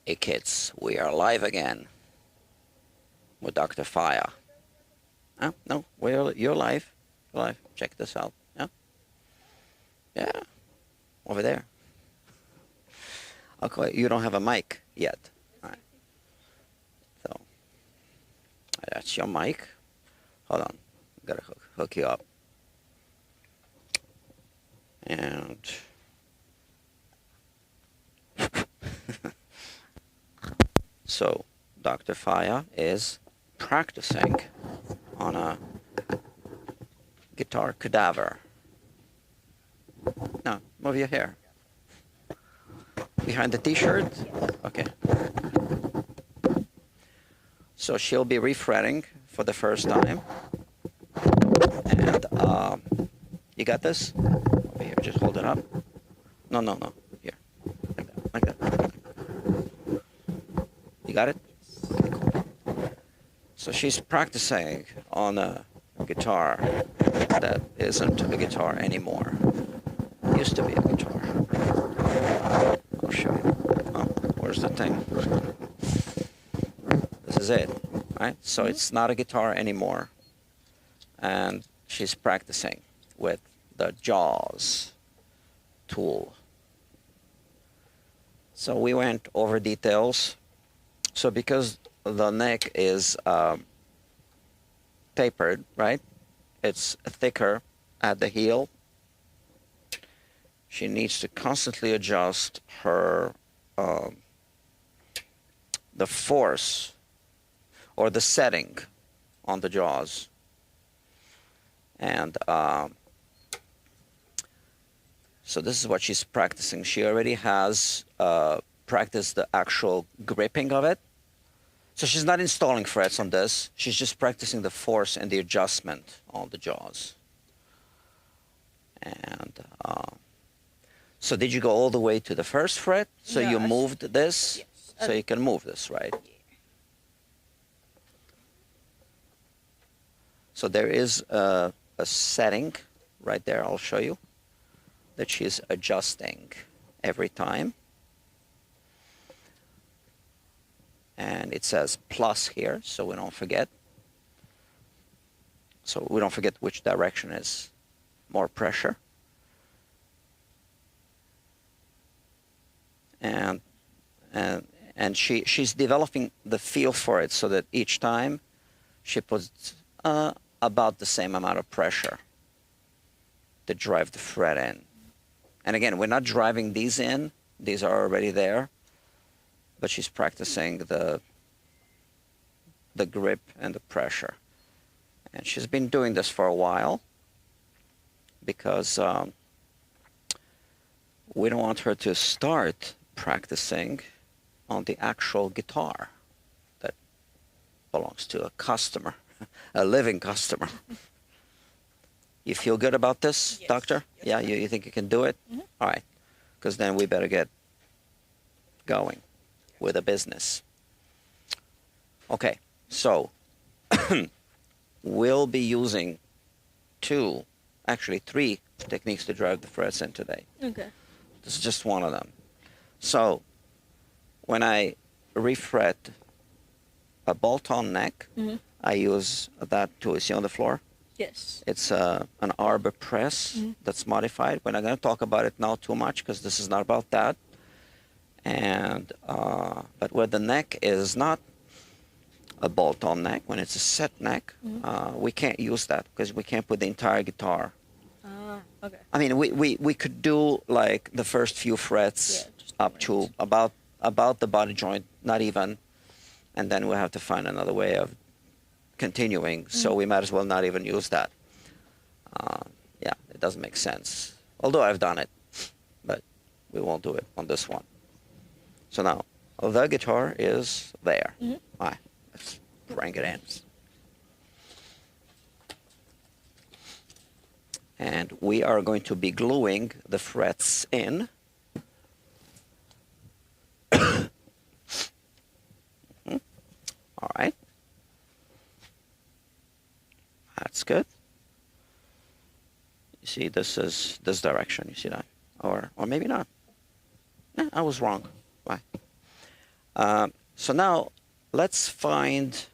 Hey kids, we are live again with Dr. Fiya. No, you're live. You're live. Check this out. Yeah, over there. Okay, you don't have a mic yet. All right. So that's your mic. Hold on, gotta hook you up. And so Dr. Fiya is practicing on a guitar cadaver. No, move your hair. Behind the t-shirt? Okay. So she'll be refretting for the first time. And you got this? Over here, just hold it up. No. Here. Like that. You got it? Okay, cool. So she's practicing on a guitar that isn't a guitar anymore. It used to be a guitar. I'll show you. Oh, where's the thing? This is it, right? So it's not a guitar anymore. And she's practicing with the Jaws tool. So we went over details. So because the neck is tapered, right? It's thicker at the heel. She needs to constantly adjust her the force or the setting on the jaws. And so this is what she's practicing. She already has practiced the actual gripping of it. So she's not installing frets on this. She's just practicing the force and the adjustment on the jaws. And so did you go all the way to the first fret? So you moved this? Yes. So you can move this, right? Yeah. So there is a setting right there, I'll show you, that she's adjusting every time. And it says plus here, so we don't forget. So we don't forget which direction is more pressure. And she's developing the feel for it so that each time she puts about the same amount of pressure to drive the fret in. And again, we're not driving these in. These are already there. But she's practicing the grip and the pressure. And she's been doing this for a while because we don't want her to start practicing on the actual guitar that belongs to a customer, a living customer. You feel good about this, Yes. Doctor? Yes. Yeah, you think you can do it? All right, because then we better get going with the business. Okay, so we'll be using actually three techniques to drive the frets in today. Okay. This is just one of them. So when I refret a bolt-on neck, I use that tool. You see on the floor? Yes. It's an arbor press that's modified. We're not going to talk about it now too much because this is not about that. And but where the neck is not a bolt-on neck, when it's a set neck, we can't use that because we can't put the entire guitar. Okay. I mean, we could do like the first few frets up to about the body joint, not even, and then we'll have to find another way of continuing. So we might as well not even use that. Yeah, it doesn't make sense. Although I've done it, but we won't do it on this one. So now the guitar is there. All right, let's bring it in. And we are going to be gluing the frets in. All right. That's good. You see, this is this direction. You see that? Or maybe not. I was wrong. Why? So now let's find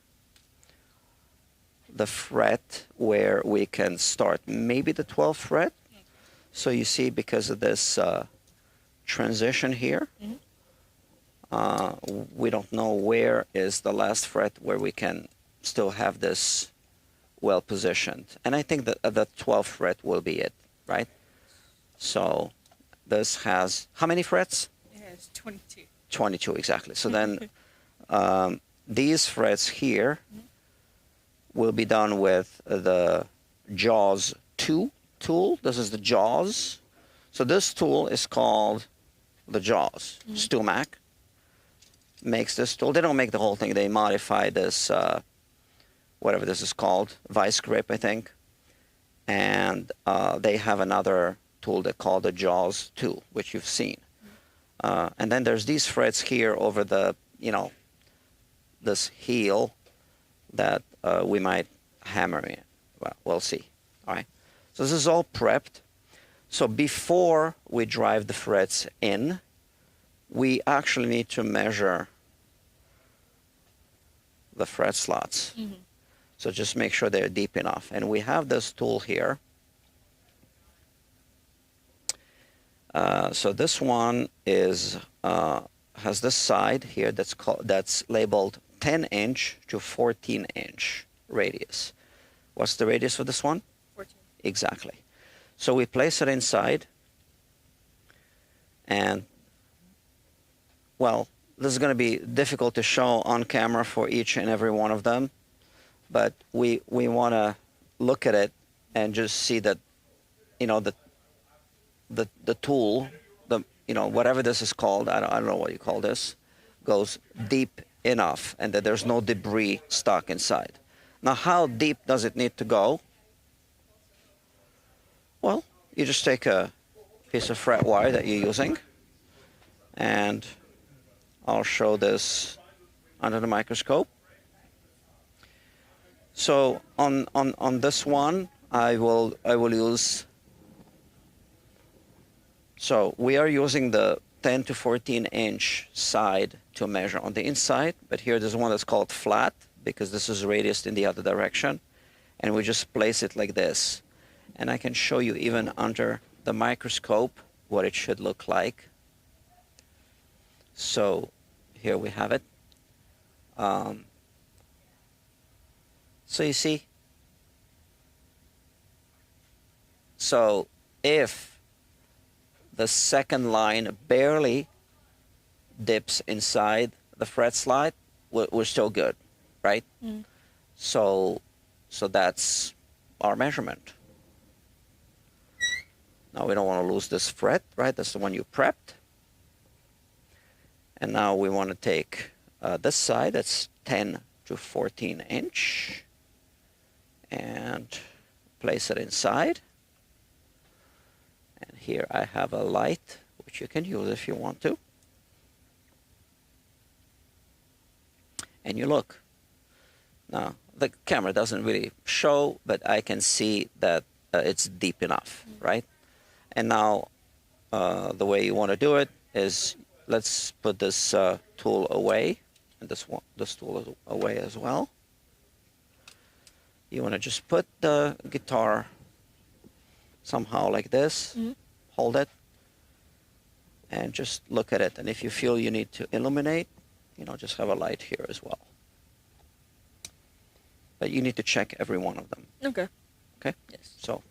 the fret where we can start. Maybe the 12th fret. So you see, because of this transition here, we don't know where is the last fret where we can still have this well positioned. And I think that the 12th fret will be it, right? So this has how many frets? It has 22. 22, exactly. So then these frets here will be done with the JAWS 2 tool. This is the JAWS. So this tool is called the JAWS. StewMac makes this tool. They don't make the whole thing. They modify this, whatever this is called, vice grip, I think. And they have another tool they call the JAWS 2, which you've seen. And then there's these frets here over the, this heel that we might hammer in. Well, we'll see. All right. So this is all prepped. So before we drive the frets in, we actually need to measure the fret slots. So just make sure they're deep enough. And we have this tool here. So this one is has this side here that's labeled 10-inch to 14-inch radius. What's the radius for this one? 14. Exactly. So we place it inside, and well, this is going to be difficult to show on camera for each and every one of them, but we want to look at it and just see that, the tool, whatever this is called, I don't know what you call this, goes deep enough and that there's no debris stuck inside. Now, how deep does it need to go? Well, you just take a piece of fret wire that you're using, and I'll show this under the microscope. So on this one, I will use. So we are using the 10 to 14-inch side to measure on the inside, but here there's one that's called flat because this is radiused in the other direction, and we just place it like this. And I can show you even under the microscope what it should look like. So here we have it. So you see, so if the second line barely dips inside the fret slot, we're still good, right? So that's our measurement. Now we don't want to lose this fret, right? That's the one you prepped. And now we want to take this side, that's 10 to 14-inch, and place it inside. And here I have a light, which you can use if you want to. And you look. Now, the camera doesn't really show, but I can see that it's deep enough, right? And now the way you want to do it is, let's put this tool away, and this tool away as well. You want to just put the guitar somehow like this, hold it, and just look at it. And if you feel you need to illuminate, just have a light here as well. But you need to check every one of them. Okay. Okay? Yes. So,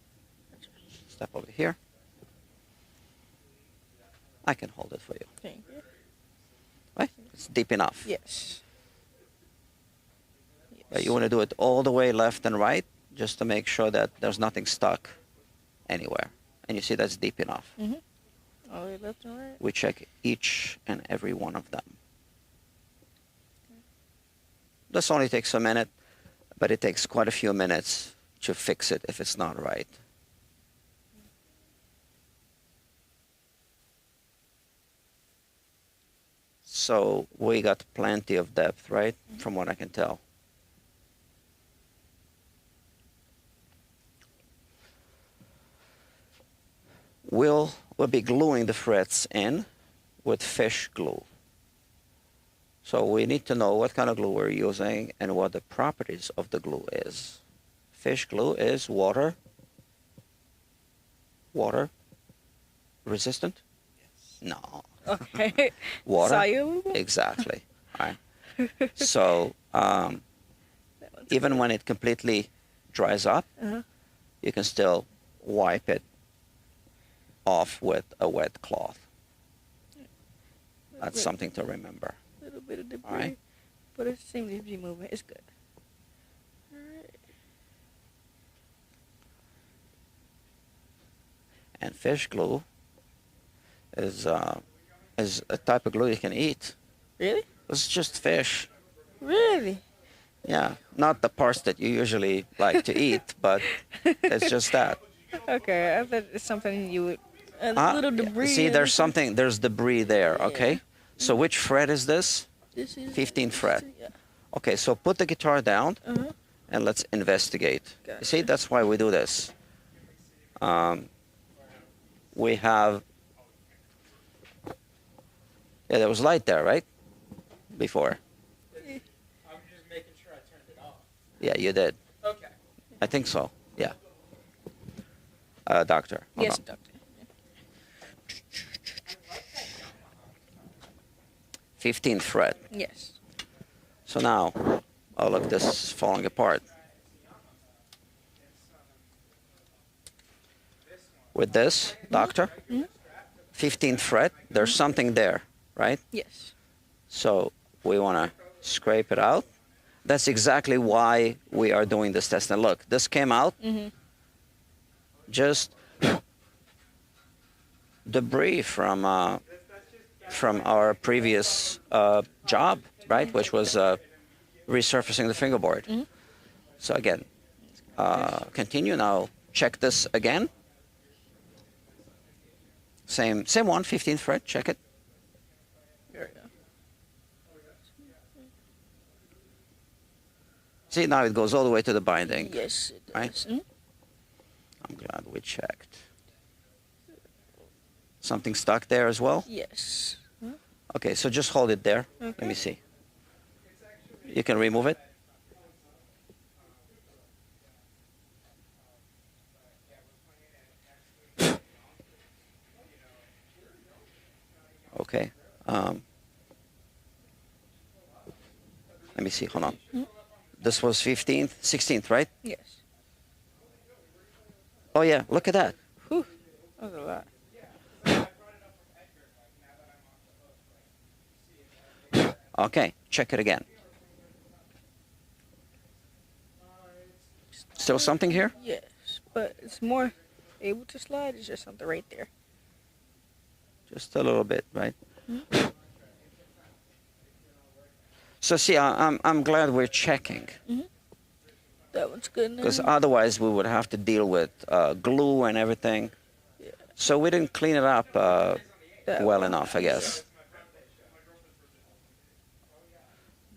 step over here. I can hold it for you. Thank you. Right? It's deep enough. Yes. But you want to do it all the way left and right, just to make sure that there's nothing stuck anywhere. And you see that's deep enough. All the way left and right. We check each and every one of them. This only takes a minute, but it takes quite a few minutes to fix it if it's not right. So we got plenty of depth, right? From what I can tell. We'll be gluing the frets in with fish glue. So we need to know what kind of glue we're using and what the properties of the glue is. Fish glue is water resistant? No. Okay. Water? Soluble? Exactly. All right. So even when it completely dries up, you can still wipe it off with a wet cloth. That's something to remember. A little bit of debris, All right. but it seems to be moving. It's good. All right. And fish glue is a type of glue you can eat. Really? It's just fish. Really? Yeah, not the parts that you usually like to eat, but it's just that. Okay, I thought it's something you would. A little debris. See, and there's something. there's debris there, okay? So which fret is this? This is 15th fret. Yeah. Okay, so put the guitar down and let's investigate. You see, Gotcha. that's why we do this. We have, yeah, there was light there, right? Before. I'm just making sure I turned it off. Yeah, you did. Okay. I think so, yeah. Doctor. hold Yes, on. doctor. 15th fret. Yes. So now, oh look, this is falling apart. With this, doctor, 15th fret, there's something there, right? Yes. So we want to scrape it out. That's exactly why we are doing this test. And look, this came out just debris from our previous job, right? Which was resurfacing the fingerboard. So again, continue now. Check this again. Same one, 15th fret. Check it. There we go. See, now it goes all the way to the binding. Yes, it does. Right? I'm glad we checked. Something stuck there as well? Yes. Okay, so just hold it there. Okay. Let me see. You can remove it. Okay. Let me see. Hold on. This was 15th, 16th, right? Yes. Oh, yeah. Look at that. Whew. That was a lot. Okay. Check it again. Still something here? Yes, but it's more able to slide. It's just something right there. Just a little bit, right? So see, I'm glad we're checking, That one's good now. because otherwise we would have to deal with glue and everything. Yeah. So we didn't clean it up That well one. enough, I guess.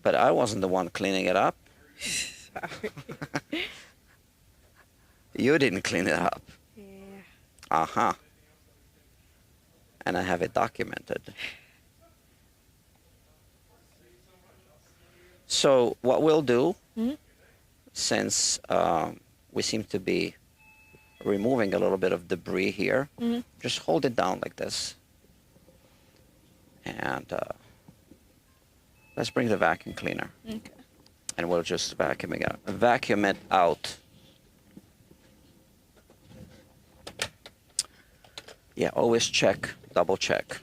But I wasn't the one cleaning it up. Sorry. You didn't clean it up. Yeah. Uh-huh. And I have it documented. So what we'll do, since we seem to be removing a little bit of debris here, just hold it down like this. And let's bring the vacuum cleaner. Okay. And we'll just vacuum it out. Yeah, always check, double check.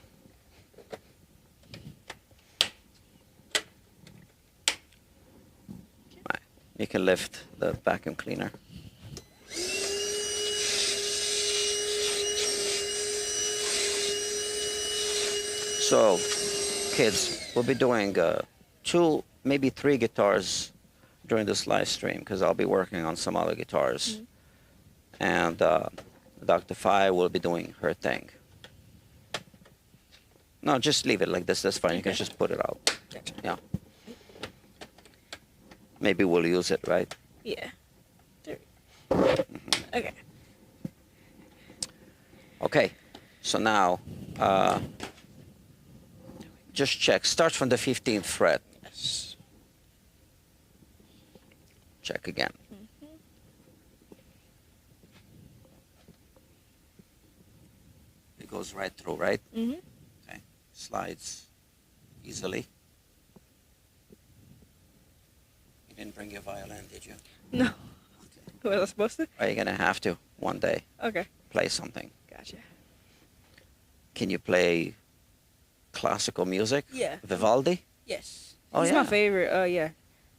Right. You can lift the vacuum cleaner. So, kids, we'll be doing 2, maybe 3 guitars during this live stream, because I'll be working on some other guitars. And Dr. Fiya will be doing her thing. No, just leave it like this. That's fine. You can just put it out. Gotcha. Yeah. Maybe we'll use it, right? Yeah. There. Okay. Okay. So now, just check. Start from the 15th fret. Yes. Check again. It goes right through, right? Mm-hmm. Okay. Slides easily. You didn't bring your violin, did you? No. Okay. Was I supposed to? Are you gonna have to one day Okay. play something? Gotcha. Can you play classical music? Yeah. Vivaldi? Yes. Oh, He's yeah. my favorite. Yeah.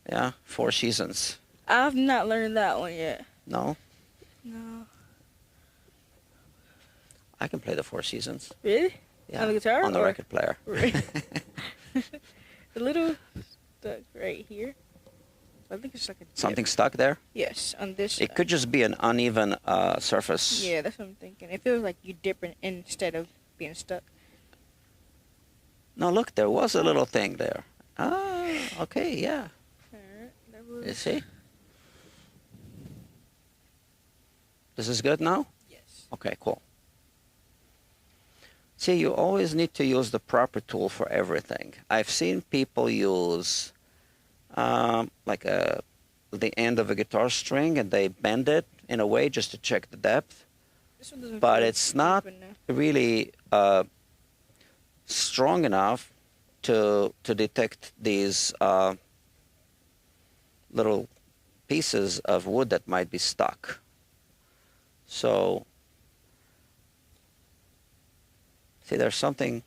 Yeah. Four Seasons. I've not learned that one yet. No? No. I can play the Four Seasons. Really? Yeah. On the guitar? On the or- record player. Right. The little stuck right here. I think it's like a dip. Something stuck there? Yes, on this. It could just be an uneven surface. Yeah, that's what I'm thinking. It feels like you dipping instead of being stuck. No, look, there was a little thing there. Ah, okay, yeah. Alright, that was. You see? This is good now? Yes. Okay, cool. See, you always need to use the proper tool for everything. I've seen people use the end of a guitar string and they bend it in a way just to check the depth. This one doesn't But feel it's not deep enough. really strong enough to detect these little pieces of wood that might be stuck. So, see, there's something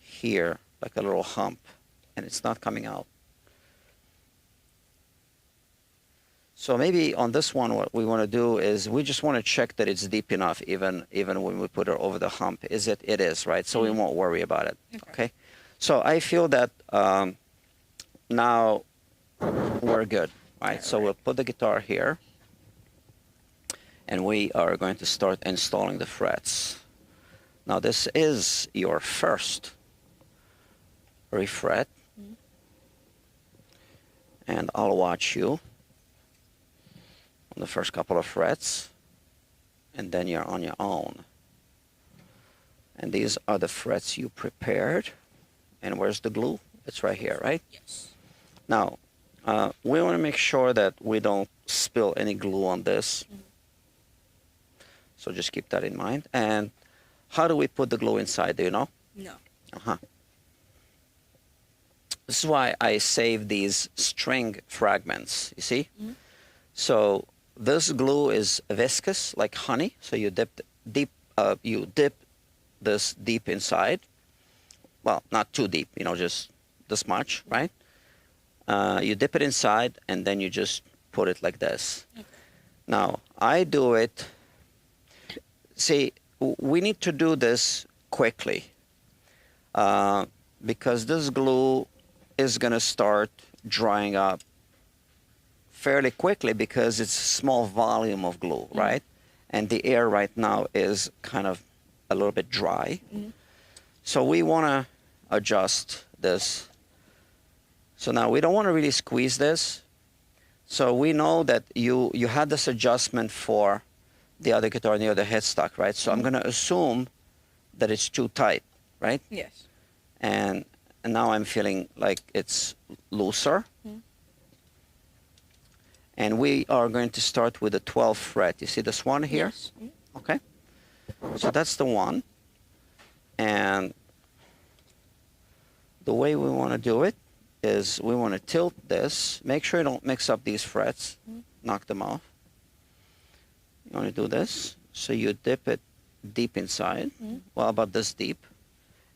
here, like a little hump, and it's not coming out. So maybe on this one, what we want to do is we just want to check that it's deep enough, even when we put it over the hump. Is it? It is, right? So we won't worry about it. Okay. So I feel that now we're good, right? So we'll put the guitar here, and we are going to start installing the frets. Now this is your first refret, and I'll watch you on the first couple of frets, and then you're on your own. And these are the frets you prepared. And where's the glue? It's right here, right? Yes. Now, we want to make sure that we don't spill any glue on this. So just keep that in mind. And how do we put the glue inside? Do you know? No. Uh-huh. This is why I save these string fragments, you see? So this glue is viscous, like honey. So you dip this deep inside. Well, not too deep, just this much, right? You dip it inside, and then you just put it like this. Okay. Now, I do it. See, we need to do this quickly because this glue is going to start drying up fairly quickly because it's a small volume of glue, right? And the air right now is kind of a little bit dry. So we want to adjust this. So now we don't want to really squeeze this. So we know that you had this adjustment for the other guitar and the other headstock, right? So I'm going to assume that it's too tight, right? Yes. And now I'm feeling like it's looser. And we are going to start with the 12th fret. You see this one here? Yes. Okay. So that's the one. And the way we want to do it is we want to tilt this. Make sure you don't mix up these frets. Knock them off. You want to do this. So you dip it deep inside. Well, about this deep.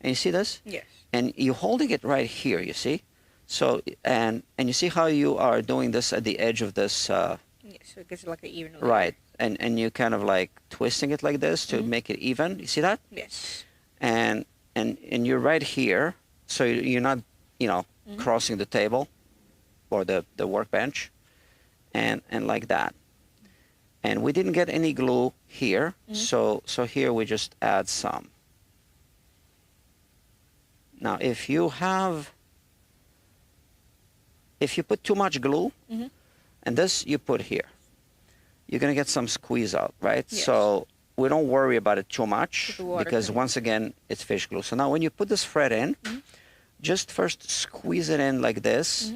And you see this? Yes. And you're holding it right here, you see? So, and you see how you are doing this at the edge of this? Yes, so it gets like an even layer. Right. And you kind of like twisting it like this to make it even. You see that? Yes. And you're right here. So you're not, crossing the table or the workbench. And like that. And we didn't get any glue here. So here we just add some. Now, if you put too much glue, and this you put here, you're going to get some squeeze out, right? Yes. So we don't worry about it too much With the water because coming. once again, it's fish glue. So now when you put this fret in, just first squeeze it in like this.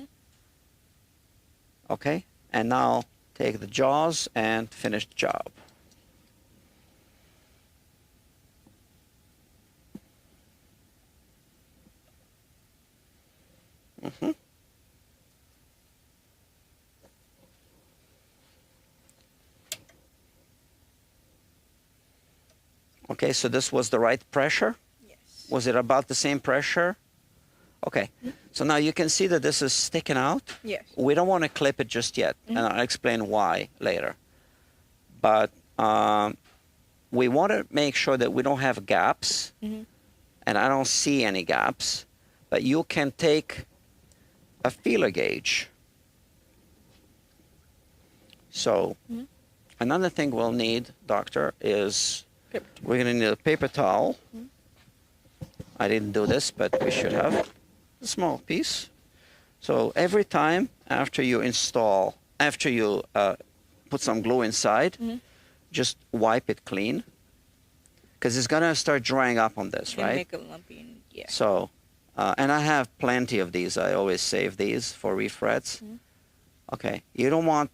Okay, and now take the jaws and finish the job. Okay, so this was the right pressure? Yes. Was it about the same pressure? Okay, so now you can see that this is sticking out. Yes. We don't want to clip it just yet, and I'll explain why later. But we want to make sure that we don't have gaps, and I don't see any gaps, but you can take a feeler gauge. So another thing we'll need, doctor, is we're going to need a paper towel. I didn't do this, but we should have a small piece. So every time after you install, after you put some glue inside, just wipe it clean, because it's going to start drying up on this, right? Make a lumpy, yeah. So, and I have plenty of these. I always save these for refrets. Okay, you don't want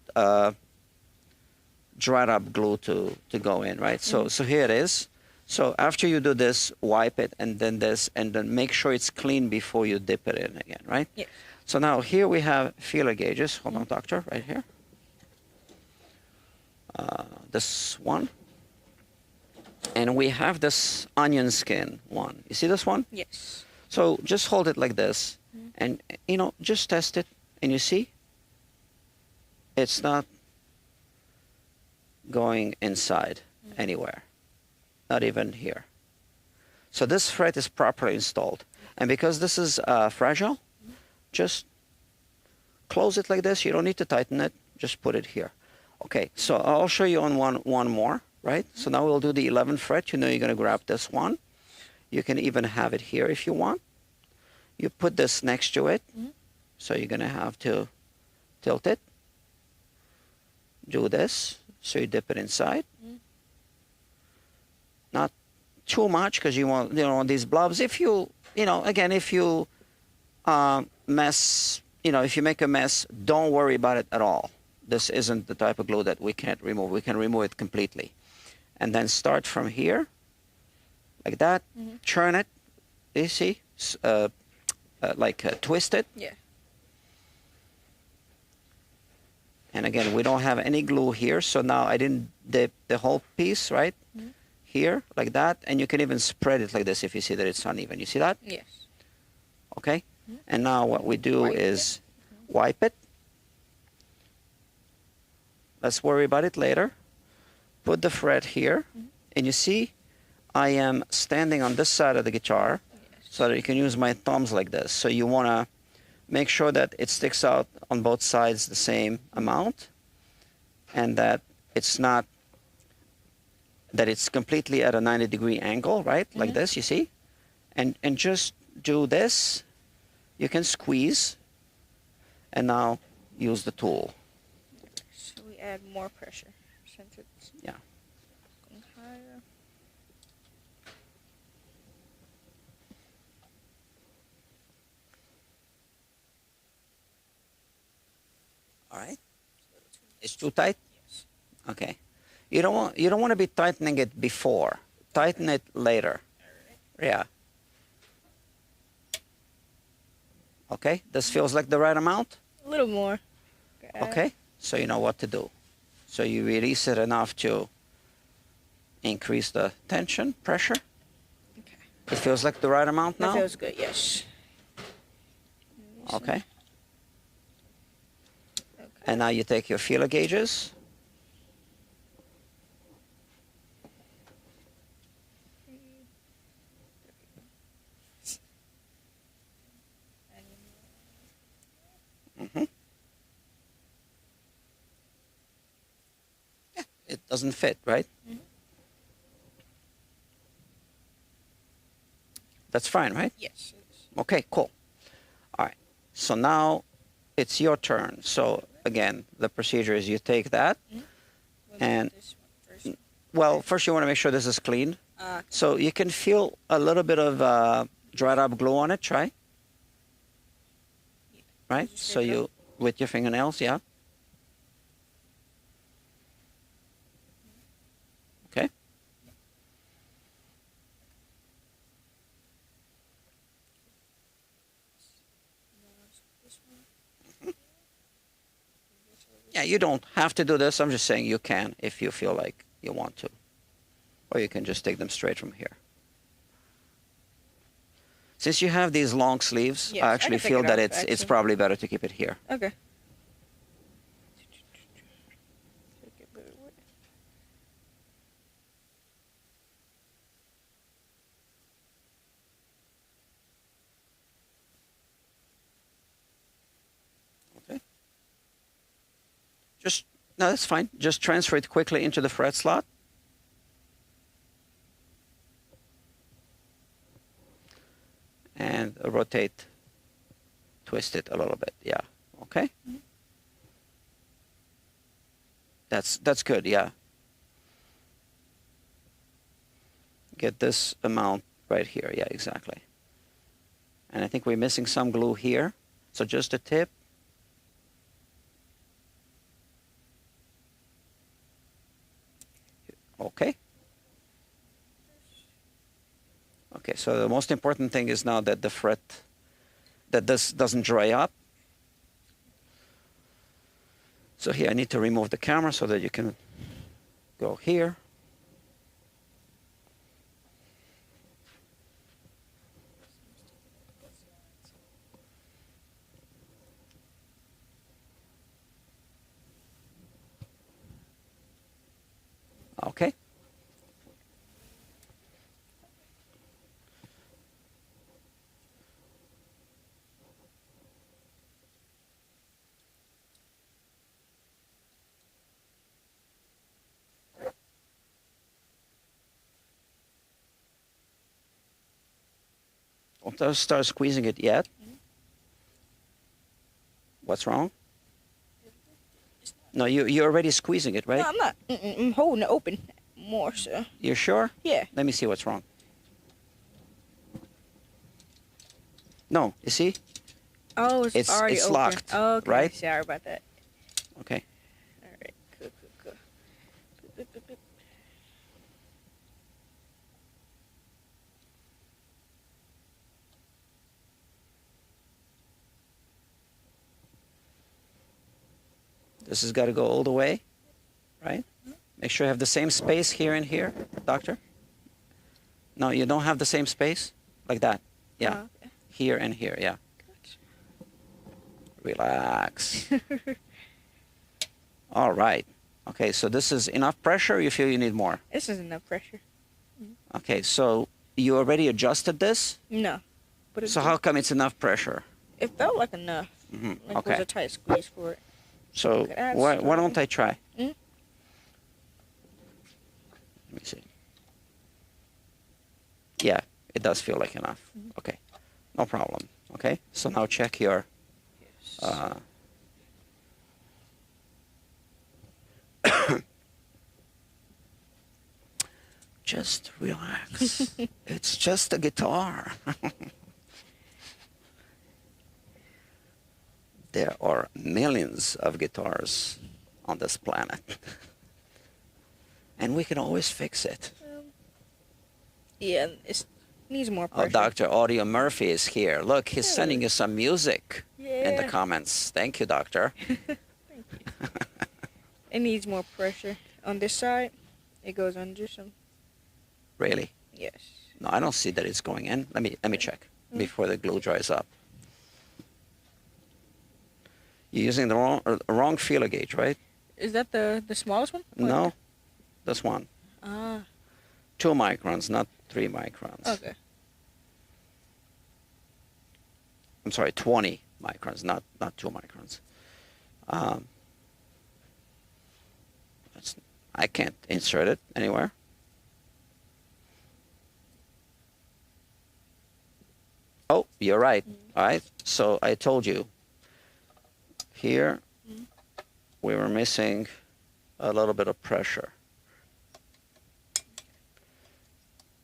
dried up glue to go in, right? So here it is. So after you do this, wipe it, and then this, and then make sure it's clean before you dip it in again, right? Yeah. So now here we have feeler gauges. Hold on, doctor, right here. This one. And we have this onion skin one. You see this one? Yes. So just hold it like this, and, you know, just test it, and you see? It's not going inside anywhere, not even here. So this fret is properly installed. And because this is fragile, just close it like this. You don't need to tighten it. Just put it here. Okay, so I'll show you on one more, right? So now we'll do the 11th fret. You know you're going to grab this one. You can even have it here if you want. You put this next to it. So you're going to have to tilt it. Do this. So you dip it inside. Not too much, because you want, these blobs. If you, again, if you mess, if you make a mess, don't worry about it at all. This isn't the type of glue that we can't remove. We can remove it completely. And then start from here, like that. Churn it. You see? Twist it. Yeah. And again, we don't have any glue here, so now I didn't dip the whole piece, right? Here, like that. And you can even spread it like this if you see that it's uneven. You see that? Yes. Okay? And now what we do is wipe it. Let's worry about it later. Put the fret here. And you see, I am standing on this side of the guitar, so that you can use my thumbs like this. So you want to make sure that it sticks out on both sides the same amount, and that it's not, that it's completely at a 90-degree angle, right? Like this, you see? And just do this. You can squeeze, and now use the tool. So we add more pressure since it's going higher. All right. It's too tight? Yes. Okay. You don't want to be tightening it before. Tighten it later. Yeah. Okay. This feels like the right amount? A little more. Okay. So you know what to do. So you release it enough to increase the tension, pressure. Okay. It feels like the right amount now? That feels good, yes. Okay. And now you take your feeler gauges. Yeah, it doesn't fit, right? That's fine, right? Yes. Okay, cool. All right. So now it's your turn. So again, the procedure is you take that, and well, first you want to make sure this is clean. So you can feel a little bit of dried up glue on it. Try. right? Just So scrape it you, up. with your fingernails, yeah. Okay. Yeah, you don't have to do this. I'm just saying you can if you feel like you want to. Or you can just take them straight from here. Since you have these long sleeves, Yes, I I actually can take feel it that off, it's actually. probably better to keep it here. Okay. Okay. Just, no, that's fine. Just transfer it quickly into the fret slot. And rotate, twist it a little bit. Yeah. Okay. Mhm. That's good. Yeah. Get this amount right here. Yeah, exactly. And I think we're missing some glue here. So just a tip. Okay. Okay, so the most important thing is now that the fret, that this doesn't dry up. So here I need to remove the camera so that you can go here. Okay. Don't start squeezing it yet. What's wrong? No, you're already squeezing it, right? No, I'm not. I'm holding it open more, so. You sure? Yeah. Let me see what's wrong. No, you see? Oh, it's already it's open. locked, Oh, okay. right? Sorry about that. Okay. All right. Cool, cool, cool. Boop, boop, boop, boop. This has got to go all the way, right? Make sure you have the same space here and here, doctor. No, you don't have the same space? Like that. Yeah. Oh, okay. Here and here, yeah. Relax. All right. Okay, so this is enough pressure, or you feel you need more? This is enough pressure. Okay, so you already adjusted this? No. But it, So how come it's enough pressure? it felt like enough. Hmm. Like it was Okay. a tight squeeze for it. So Could add why some. don't I try? Mm. Let me see. Yeah, it does feel like enough. Okay, no problem. Okay, so now check your. Yes. Just relax. It's just a guitar. There are millions of guitars on this planet. And we can always fix it. Yeah, it needs more Oh, pressure. Dr. Audio Murphy is here. Look, he's sending you some music in the Yeah. comments. Thank you, Doctor. Thank you. It needs more pressure. On this side, it goes under some. Really? Yes. No, I don't see that it's going in. Let me check before the glue dries up. You're using the wrong feeler gauge, right? Is that the smallest one? No, this one. Ah. 2 microns, not 3 microns. Okay. I'm sorry, 20 microns, not 2 microns. I can't insert it anywhere. Oh, you're right. All right. So I told you. Here, we were missing a little bit of pressure.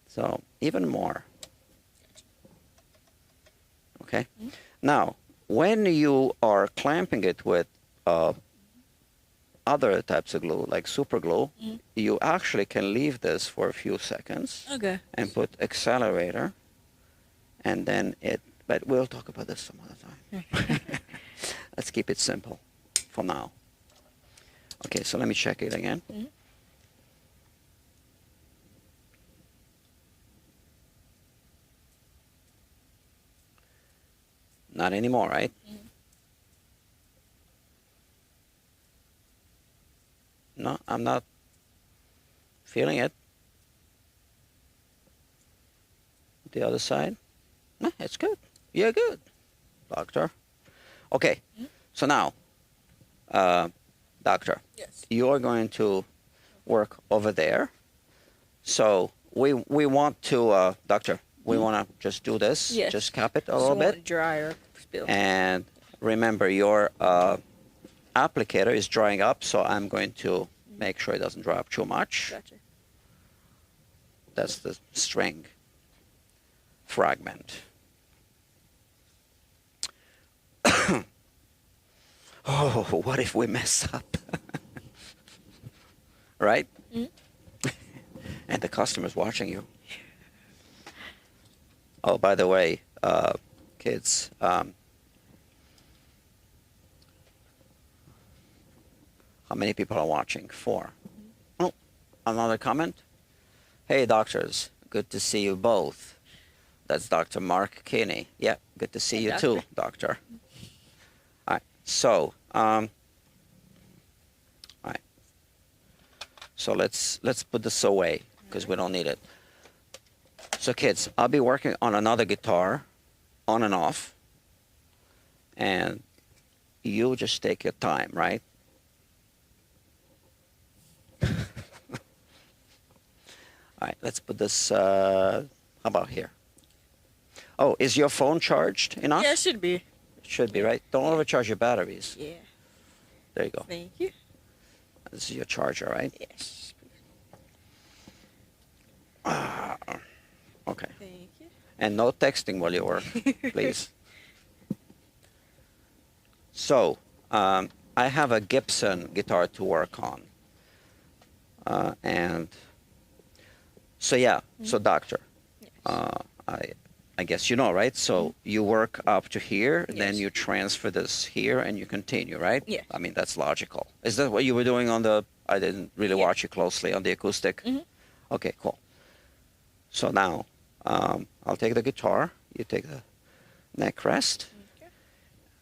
So even more. Okay. Now, when you are clamping it with other types of glue, like super glue, you actually can leave this for a few seconds Okay. and put accelerator, and then but we'll talk about this some other time. Let's keep it simple for now. Okay, so let me check it again. Not anymore, right? No, I'm not feeling it. The other side. No, it's good. You're good, doctor. Okay, so now, doctor, Yes. you're going to work over there. So we want to, doctor, we want to just do this. Yes. Just cap it a Just little want bit. it drier spill. And remember, your applicator is drying up, so I'm going to make sure it doesn't dry up too much. Gotcha. That's the string fragment. Oh, what if we mess up? Right? And the customer's watching you. Oh, by the way, kids, how many people are watching? 4. Oh, another comment? Hey, doctors, good to see you both. That's Dr. Mark Kinney. Yeah, good to see Hey, you doctor. too, doctor. All right, so, all right. So let's put this away because we don't need it. So kids, I'll be working on another guitar, on and off, and you just take your time, right? All right, let's put this, how about here? Oh, is your phone charged enough? Yeah, it should be. Should be, right? Don't overcharge your batteries. Yeah. There you go. Thank you. This is your charger, right? Yes. Okay. Thank you. And no texting while you work, please. So, I have a Gibson guitar to work on. And so, yeah, so doctor, I guess you know, right? So you work up to here, then Yes. you transfer this here, and you continue, right? Yes. I mean, that's logical. Is that what you were doing on the, I didn't really Yes. watch you closely, on the acoustic? Okay, cool. So now, I'll take the guitar, you take the neck rest. Okay.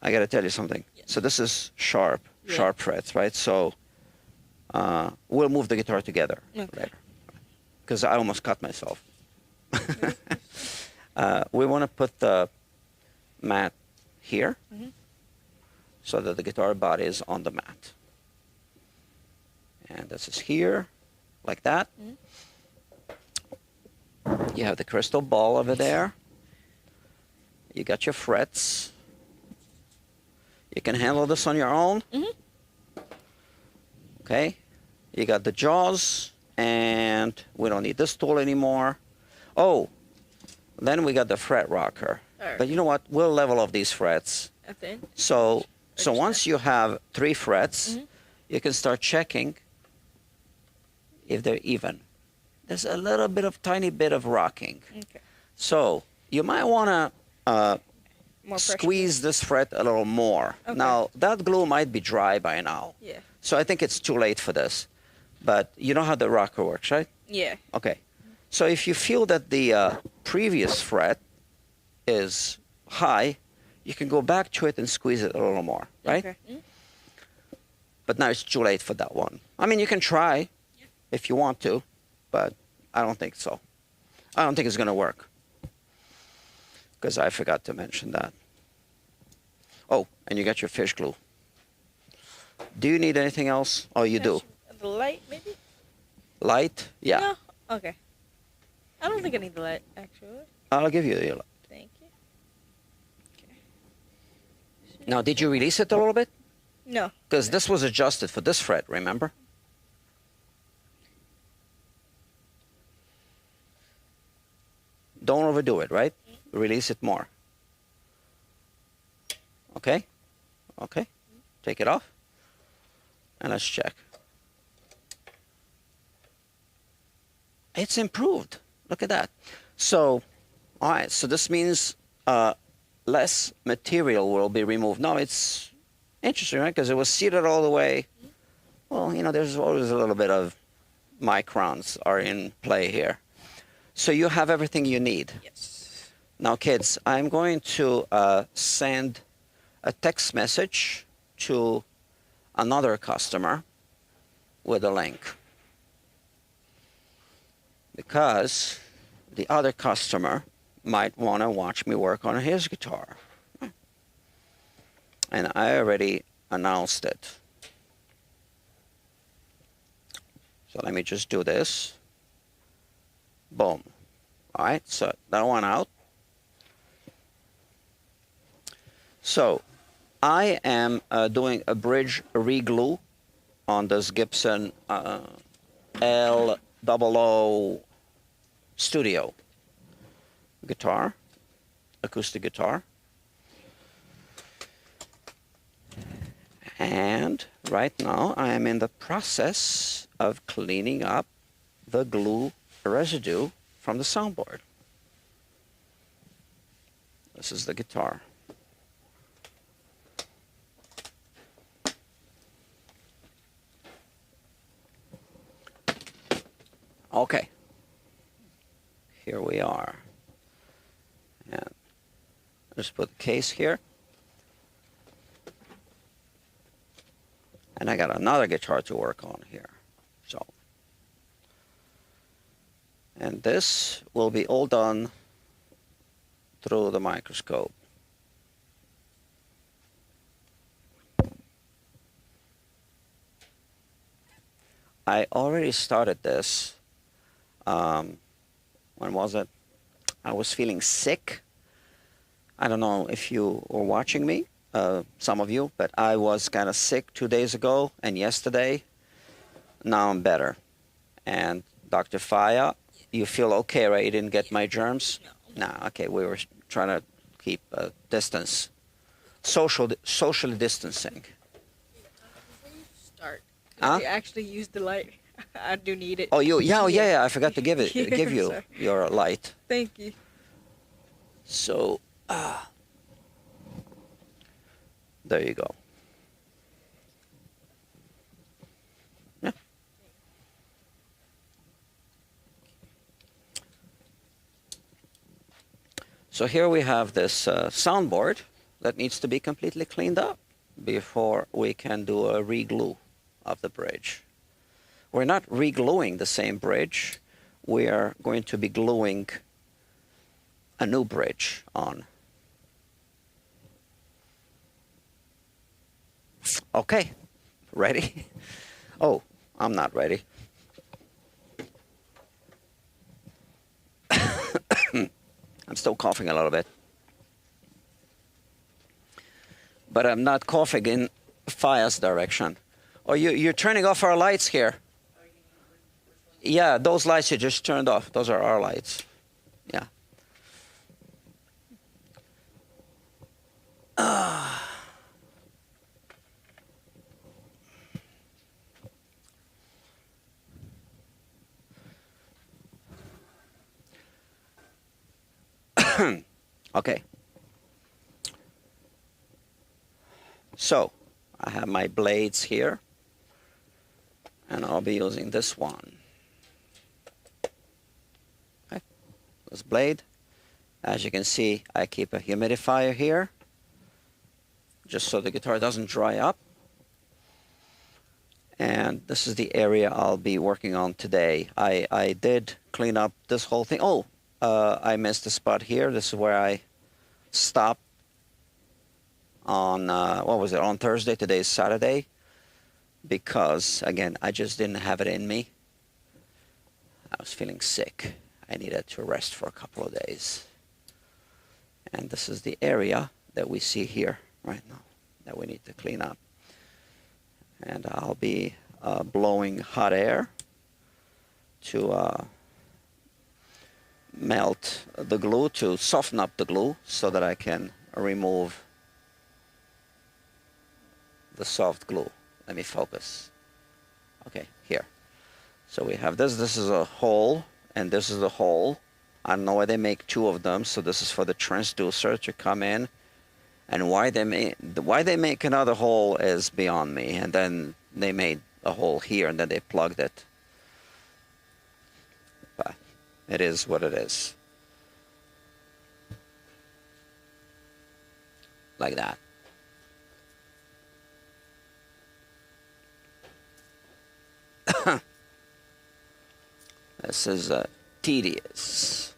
I got to tell you something. Yes. So this is sharp Yeah. frets, right? So we'll move the guitar together later. Because I almost cut myself. We want to put the mat here so that the guitar body is on the mat. And this is here, like that. You have the crystal ball over there. You got your frets. You can handle this on your own. Okay. You got the jaws, and we don't need this tool anymore. Oh, then we got the fret rocker. Alright. But you know what? We'll level off these frets. At the end. So Just once you have 3 frets, you can start checking if they're even. There's a little bit of tiny bit of rocking. Okay. So you might want to More pressure. squeeze this fret a little more. Okay. Now, that glue might be dry by now. Yeah. So I think it's too late for this. But you know how the rocker works, right? Yeah. Okay. So if you feel that the previous fret is high, you can go back to it and squeeze it a little more, right? Okay. But now it's too late for that one. I mean, you can try if you want to, but I don't think so. I don't think it's going to work. Because I forgot to mention that. Oh, and you got your fish glue. Do you need anything else? Oh, you do. The light, maybe? Light? Yeah. No? Okay. I don't think I need the light, actually. I'll give you the light. Thank you. Okay. Now, did you release it a little bit? No. Because this was adjusted for this fret, remember? Don't overdo it, right? Release it more. Okay? Okay. Take it off. And let's check. It's improved. Look at that. So, all right. So this means less material will be removed. No, it's interesting, right? Because it was seated all the way. Well, you know, there's always a little bit of microns are in play here. So you have everything you need. Yes. Now, kids, I'm going to send a text message to another customer with a link. Because the other customer might want to watch me work on his guitar. And I already announced it. So let me just do this. Boom. All right, so that one out. So I am doing a bridge reglue on this Gibson L00 Studio guitar, acoustic guitar. And right now I am in the process of cleaning up the glue residue from the soundboard. This is the guitar. Okay, here we are. And just put the case here. And I got another guitar to work on here. So, and this will be all done through the microscope. I already started this. When was it? I was feeling sick. I don't know if you were watching me, some of you, but I was kind of sick 2 days ago and yesterday. Now I'm better. And Dr. Fiya, you feel okay, right? You didn't get my germs? No. No, okay. We were trying to keep a distance, socially distancing. Before you start, Huh? I actually used the light. I do need it. Oh, yeah. I forgot to give Yeah, you sorry. your light. Thank you. So, there you go. Yeah. So here we have this soundboard that needs to be completely cleaned up before we can do a re-glue of the bridge. We're not re-gluing the same bridge. We are going to be gluing a new bridge on. Okay, ready? Oh, I'm not ready. I'm still coughing a little bit. But I'm not coughing in Fiya's direction. Oh, you're turning off our lights here. Yeah, those lights you just turned off. Those are our lights. Yeah. Okay. So, I have my blades here, and I'll be using this one. Okay. This blade. As you can see, I keep a humidifier here, just so the guitar doesn't dry up. And this is the area I'll be working on today. I did clean up this whole thing. Oh, I missed a spot here. This is where I stopped on, what was it, on Thursday. Today is Saturday. Because, again, I just didn't have it in me. I was feeling sick. I needed to rest for a couple of days. And this is the area that we see here right now that we need to clean up. And I'll be blowing hot air to melt the glue, to soften up the glue so that I can remove the soft glue. Let me focus. Okay, here. So we have this. This is a hole, and this is the hole. I don't know why they make two of them. So this is for the transducer to come in, and why they make another hole is beyond me. And then they made a hole here, and then they plugged it. But it is what it is. Like that. This is tedious.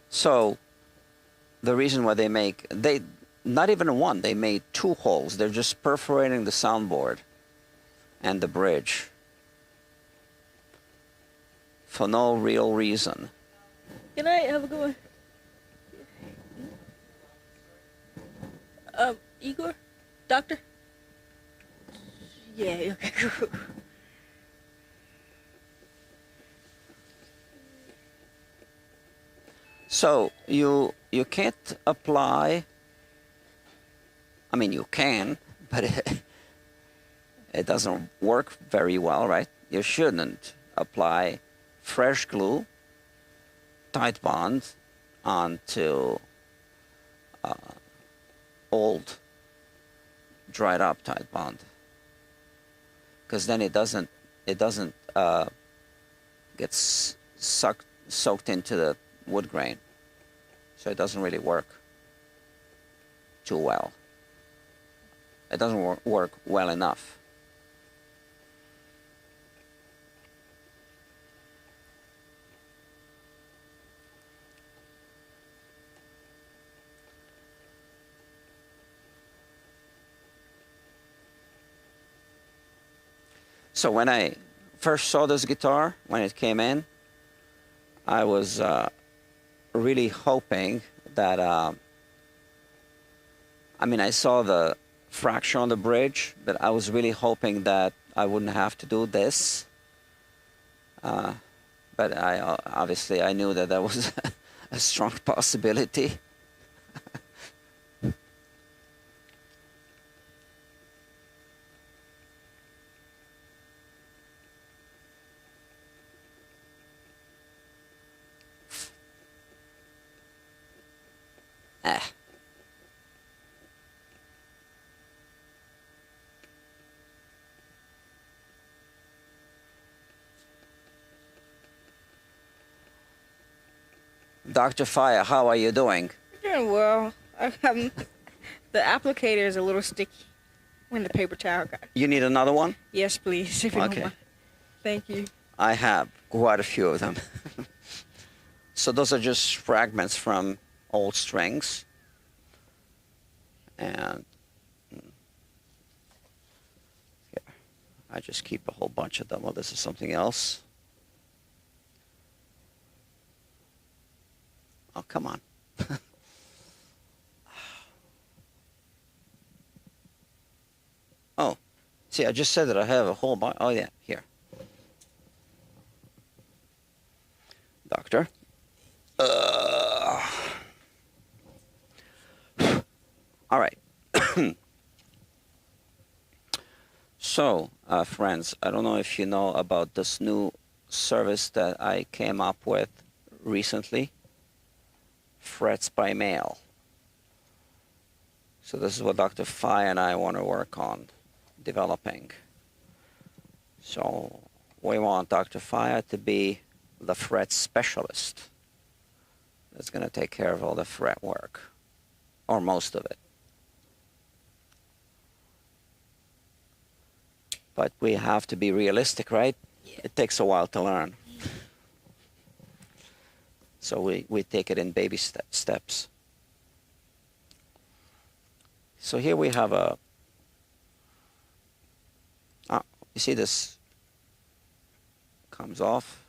So the reason why they not even one, they made two holes. They're just perforating the soundboard and the bridge for no real reason. Good night. Have a good one. Igor? Doctor? Yeah, okay, cool. So you can't apply, I mean you can, but it doesn't work very well, right? You shouldn't apply fresh glue, tight bond, onto old dried up tight bond, because then it doesn't get soaked into the wood grain, so it doesn't really work too well. It doesn't work well enough. So when I first saw this guitar, when it came in, I was really hoping that, I mean, I saw the fracture on the bridge, but I was really hoping that I wouldn't have to do this. But obviously I knew that was a strong possibility. Dr. Fiya, how are you doing? Doing well. The applicator is a little sticky when the paper towel got. You need another one? Yes, please, if you don't Okay. mind. Thank you. I have quite a few of them. So those are just fragments from old strings. And here, I just keep a whole bunch of them. Well, this is something else. Oh, come on. Oh, see, I just said that I have a whole bunch. Oh, yeah, here. Doctor. All right. So, friends, I don't know if you know about this new service that I came up with recently. Frets by mail. So this is what Dr. Fiya and I want to work on developing. So we want Dr. Fiya to be the fret specialist that's going to take care of all the fret work, or most of it. But we have to be realistic, right? Yeah. It takes a while to learn. So we take it in baby steps. So here we have a, you see this comes off.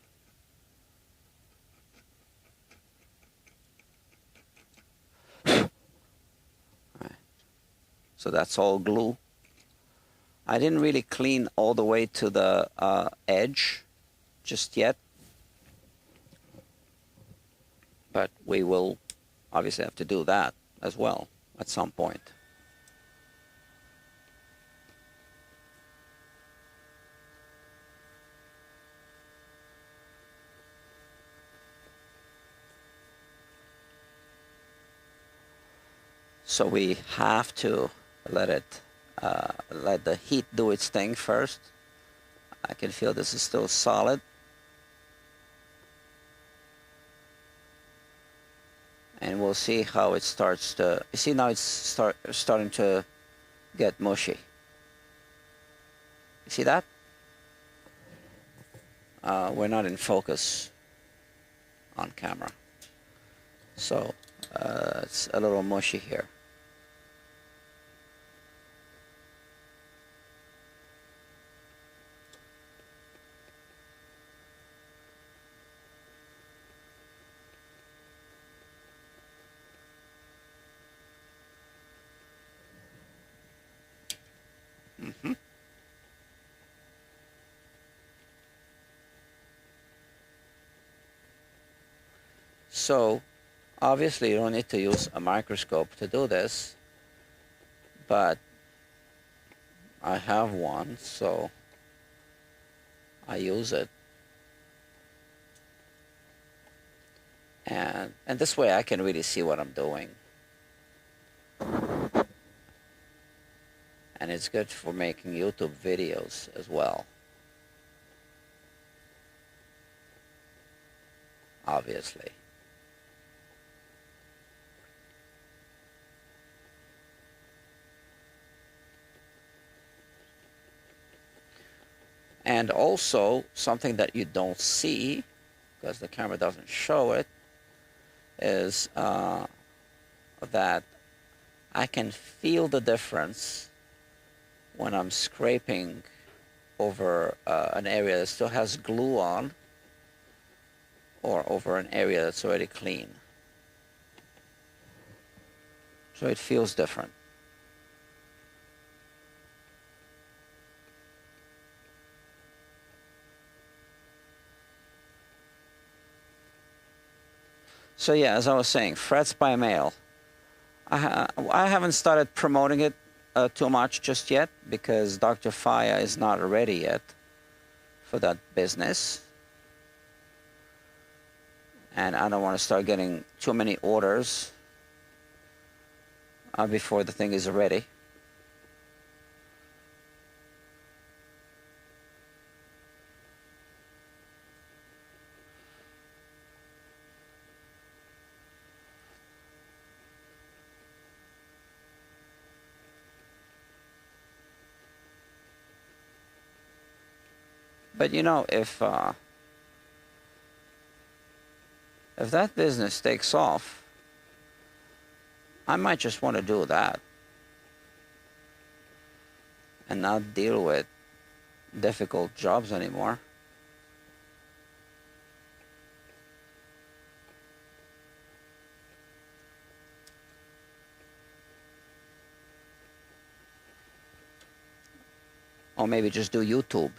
Right. So that's all glue. I didn't really clean all the way to the edge just yet, but we will obviously have to do that as well at some point. So we have to let the heat do its thing first. I can feel this is still solid. And we'll see how it starts to, you see now it's starting to get mushy. You see that? We're not in focus on camera. So it's a little mushy here. So obviously you don't need to use a microscope to do this, but I have one, so I use it. And this way I can really see what I'm doing. And it's good for making YouTube videos as well. Obviously. And also, something that you don't see, because the camera doesn't show it, is that I can feel the difference when I'm scraping over an area that still has glue on, or over an area that's already clean. So it feels different. So yeah, as I was saying, frets by mail. I haven't started promoting it too much just yet because Dr. Fiya is not ready yet for that business. And I don't want to start getting too many orders before the thing is ready. But you know, if that business takes off, I might just want to do that and not deal with difficult jobs anymore. Or maybe just do YouTube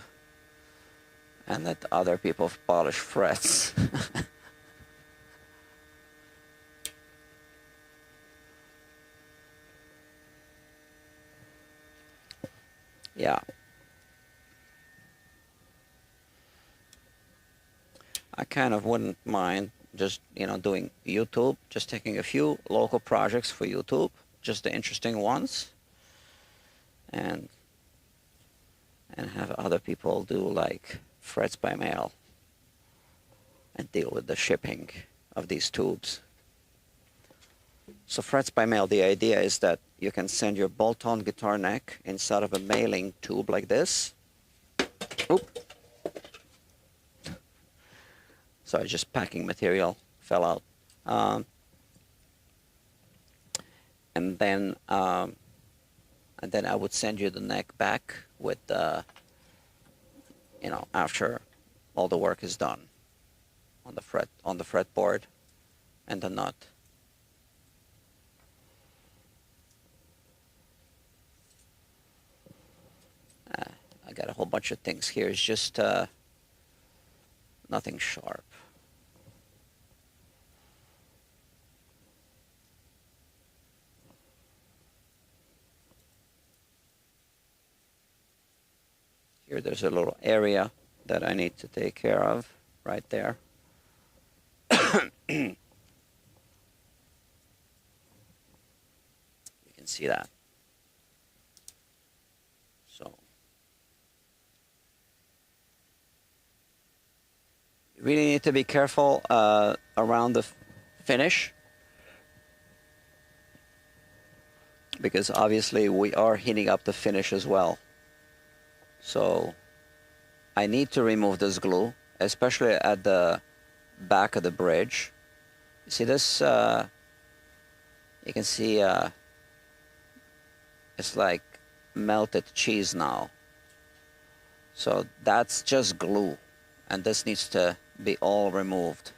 and let other people polish frets. Yeah. I kind of wouldn't mind just, you know, doing YouTube, just taking a few local projects for YouTube, just the interesting ones, and have other people do like frets by mail and deal with the shipping of these tubes. So frets by mail, the idea is that you can send your bolt-on guitar neck inside of a mailing tube like this. Oop. Sorry, just packing material fell out. And then I would send you the neck back with the, you know, after all the work is done on the fretboard and the nut. got a whole bunch of things here. It's just nothing sharp. Here there's a little area that I need to take care of right there. You can see that. So you really need to be careful around the finish, because obviously we are heating up the finish as well. So I need to remove this glue, especially at the back of the bridge. You see this? You can see it's like melted cheese now. So that's just glue, and this needs to be all removed.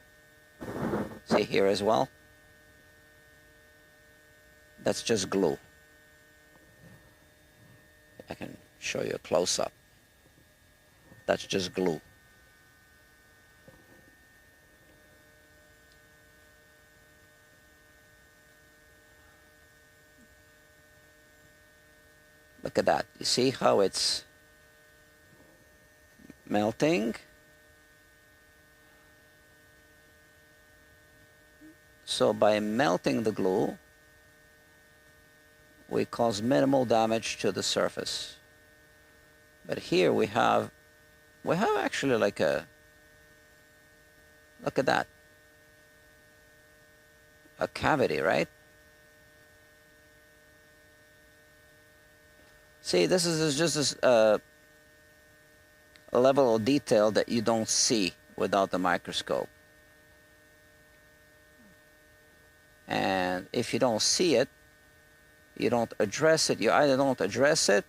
See here as well? That's just glue. I can show you a close-up. That's just glue. Look at that. You see how it's melting? So by melting the glue, we cause minimal damage to the surface. But here we have actually like a, look at that, a cavity, right? See, this is just a level of detail that you don't see without the microscope. And if you don't see it, you don't address it. You either don't address it,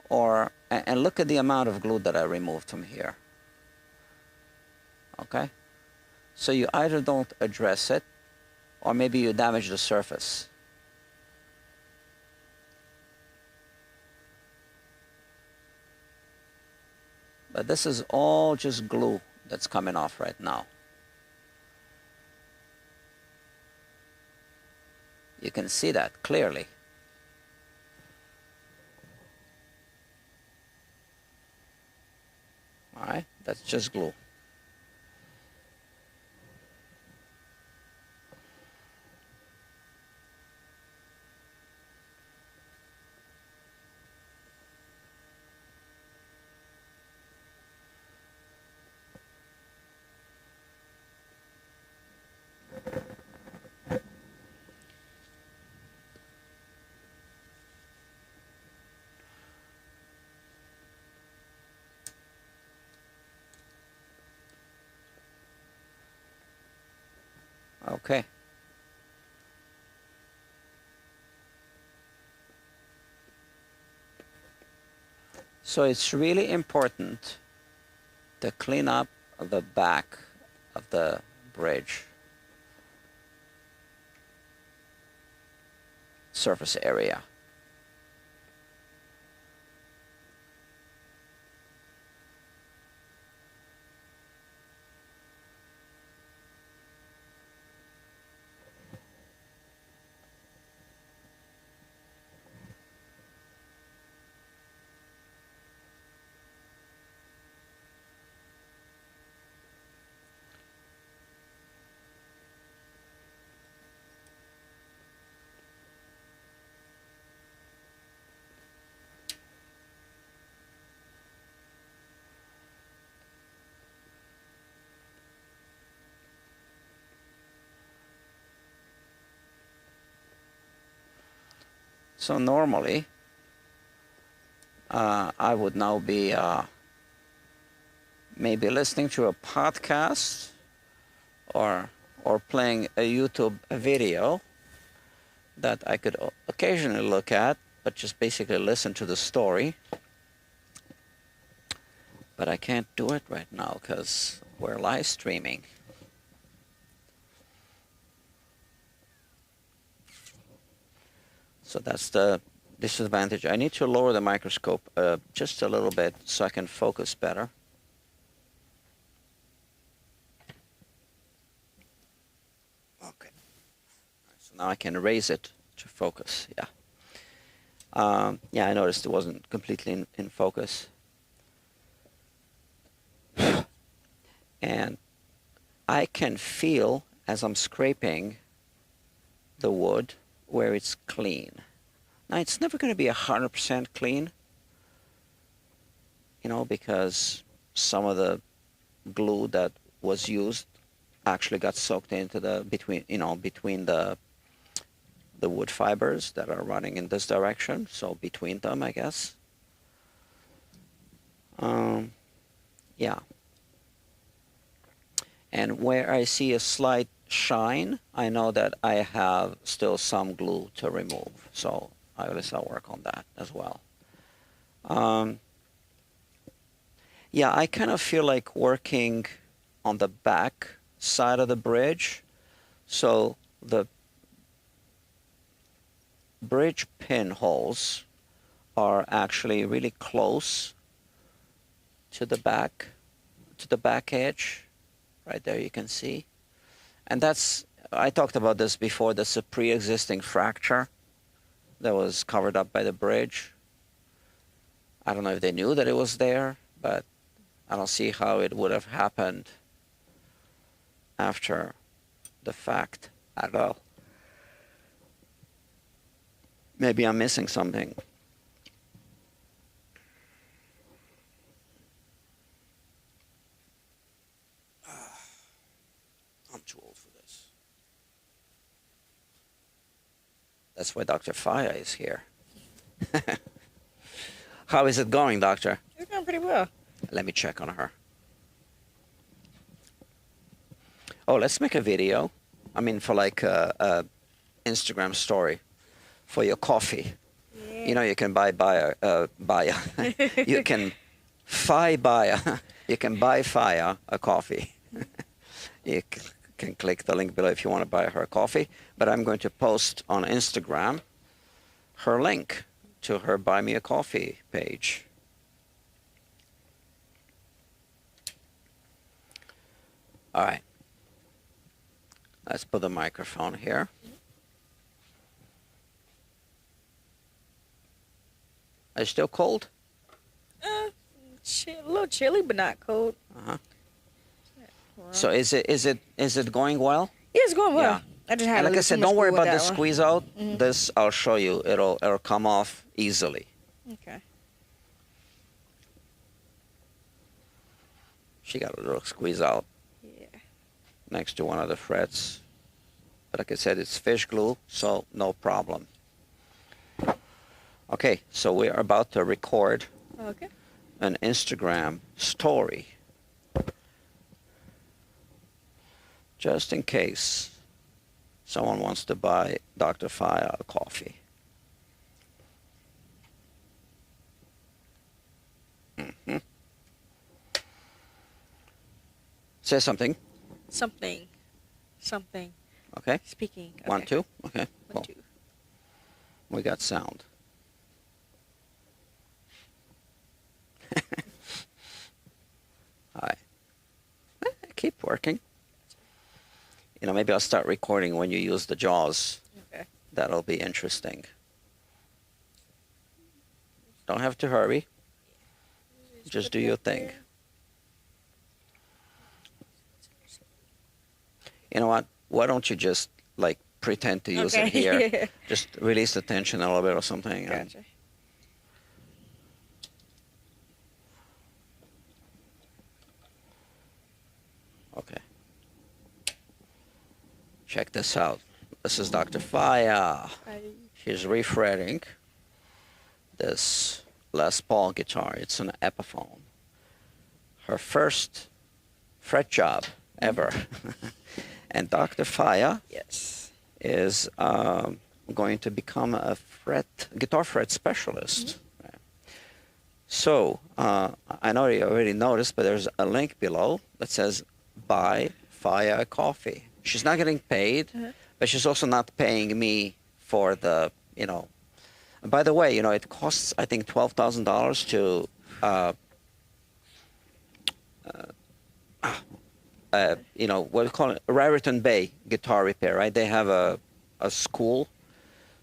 or, and look at the amount of glue that I removed from here. Okay? So you either don't address it, or maybe you damage the surface. But this is all just glue that's coming off right now. You can see that clearly. All right, that's just glue. Okay. So it's really important to clean up the back of the bridge surface area. So normally, I would now be maybe listening to a podcast or playing a YouTube video that I could occasionally look at, but just basically listen to the story. But I can't do it right now because we're live streaming. So that's the disadvantage. I need to lower the microscope just a little bit so I can focus better. Okay. So now I can raise it to focus. Yeah. Yeah, I noticed it wasn't completely in focus. And I can feel as I'm scraping the wood where it's clean. Now, it's never going to be 100% clean, you know, because some of the glue that was used actually got soaked into the between the wood fibers that are running in this direction, so between them, I guess. Yeah. And where I see a slight shine, I know that I have still some glue to remove, so I guess I'll work on that as well. Yeah, I kind of feel like working on the back side of the bridge, so the bridge pinholes are actually really close to the back edge. Right there you can see. And that's, I talked about this before, that's a pre-existing fracture that was covered up by the bridge. I don't know if they knew that it was there, but I don't see how it would have happened after the fact at all. Maybe I'm missing something. I'm too old for this. That's why Dr. Fiya is here. How is it going, doctor? It's going pretty well. Let me check on her. Oh, let's make a video. I mean, for like a Instagram story for your coffee. Yeah. You know, you can buy you can you can buy Fiya a coffee. You can click the link below if you want to buy her a coffee. But I'm going to post on Instagram her link to her Buy Me a Coffee page. All right. Let's put the microphone here. Are you still cold? A little chilly, but not cold. Uh-huh. So is it going well? Yeah, it's going well. Yeah. I just had And like I said, don't worry about the squeeze out. Mm-hmm. This I'll show you. It'll come off easily. Okay. She got a little squeeze out. Yeah. Next to one of the frets. But like I said, it's fish glue, so no problem. Okay, so we are about to record an Instagram story. Just in case someone wants to buy Dr. Fiya a coffee. Mm-hmm. Say something. Something. Okay. Speaking. Okay. 1, 2. Okay. One, two. We got sound. All right. Keep working. You know, maybe I'll start recording when you use the jaws. Okay. That'll be interesting. Don't have to hurry. Just do your thing. You know what? Why don't you just, like, pretend to use it here? Just release the tension a little bit or something. Gotcha. Okay. Check this out. This is Dr. Fiya. She's refretting this Les Paul guitar. It's an Epiphone. Her first fret job ever. And Dr. Fiya is going to become a guitar fret specialist. Mm-hmm. So I know you already noticed, but there's a link below that says buy Fiya a coffee. She's not getting paid, but she's also not paying me for the, By the way, it costs, I think, $12,000 to, what do you call it? Raritan Bay Guitar Repair, right? They have a school.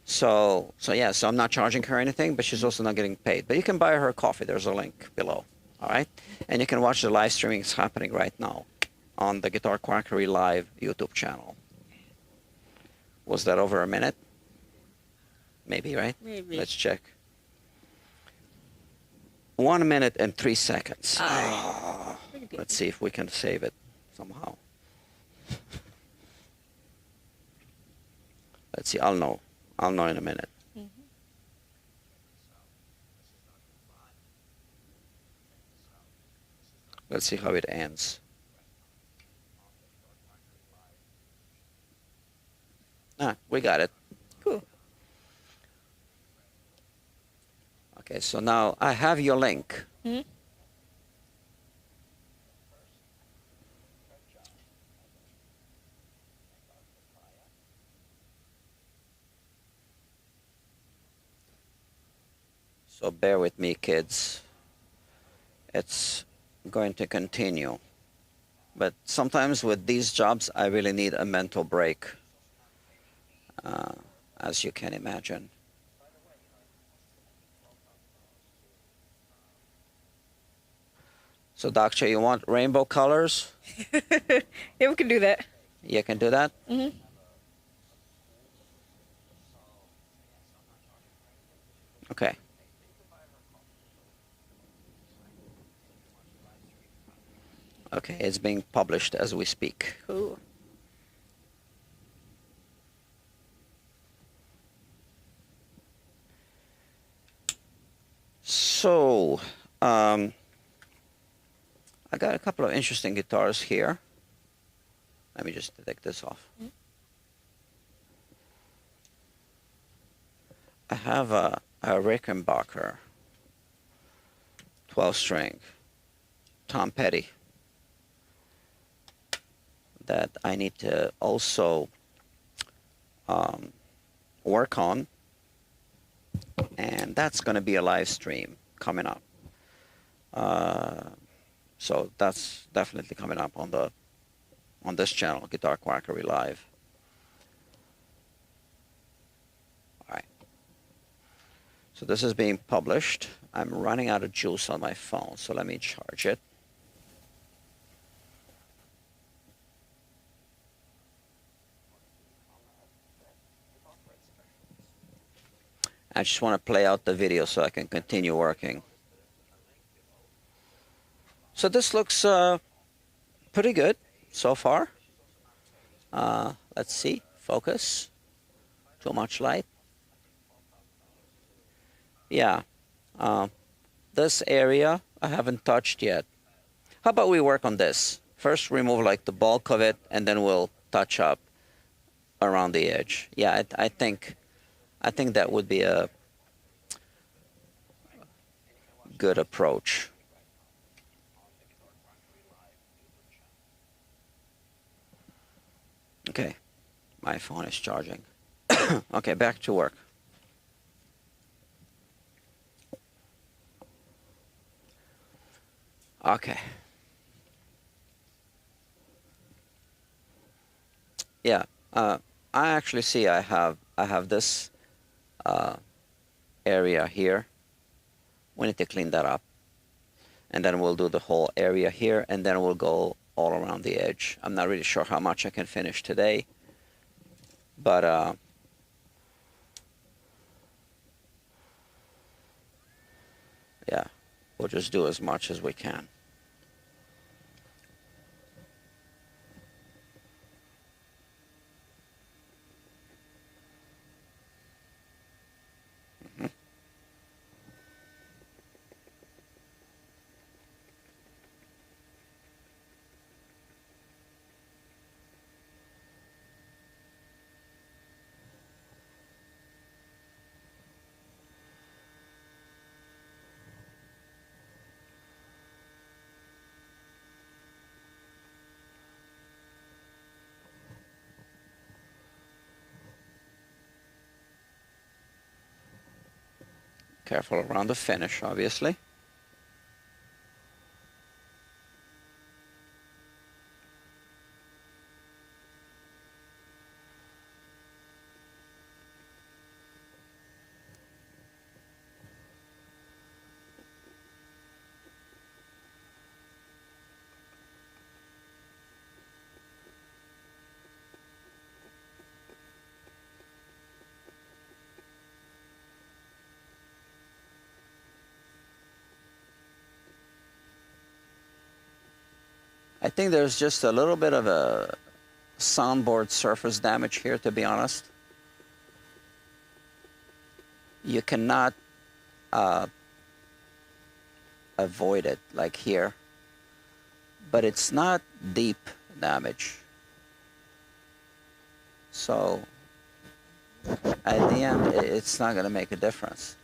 So I'm not charging her anything, but she's also not getting paid. But you can buy her coffee. There's a link below, all right? And you can watch the live streaming. It's happening right now on the Guitar Quackery Live YouTube channel. Was that over a minute? Maybe, right? Maybe. Let's check. 1 minute and 3 seconds. Alright. Let's see if we can save it somehow. Let's see. I'll know in a minute. Mhm. Let's see how it ends. We got it. Cool. Okay, so now I have your link. Mhm. So bear with me, kids. It's going to continue. But sometimes with these jobs, I really need a mental break, as you can imagine. So, Doctor, you want rainbow colors? Yeah, we can do that. You can do that? Mhm. Okay. Okay, it's being published as we speak. Cool. So, I got a couple of interesting guitars here. Let me just take this off. Mm. I have a Rickenbacker 12-string Tom Petty that I need to also work on, and that's going to be a live stream coming up. So that's definitely coming up on this channel, Guitar Quackery Live. All right. So this is being published. I'm running out of juice on my phone, so let me charge it. I just want to play out the video so I can continue working. So this looks pretty good so far. Let's see. Focus. Too much light. Yeah. This area I haven't touched yet. How about we work on this? First remove like the bulk of it, and then we'll touch up around the edge. Yeah, I think that would be a good approach. Okay, my phone is charging. Okay, back to work. Okay. Yeah, I actually see I have this area here. We need to clean that up, and then we'll do the whole area here, and then we'll go all around the edge. I'm not really sure how much I can finish today, but yeah, we'll just do as much as we can. Careful around the finish, obviously. I think there's just a little bit of a soundboard surface damage here, to be honest. You cannot avoid it like here, but it's not deep damage. So at the end, it's not going to make a difference.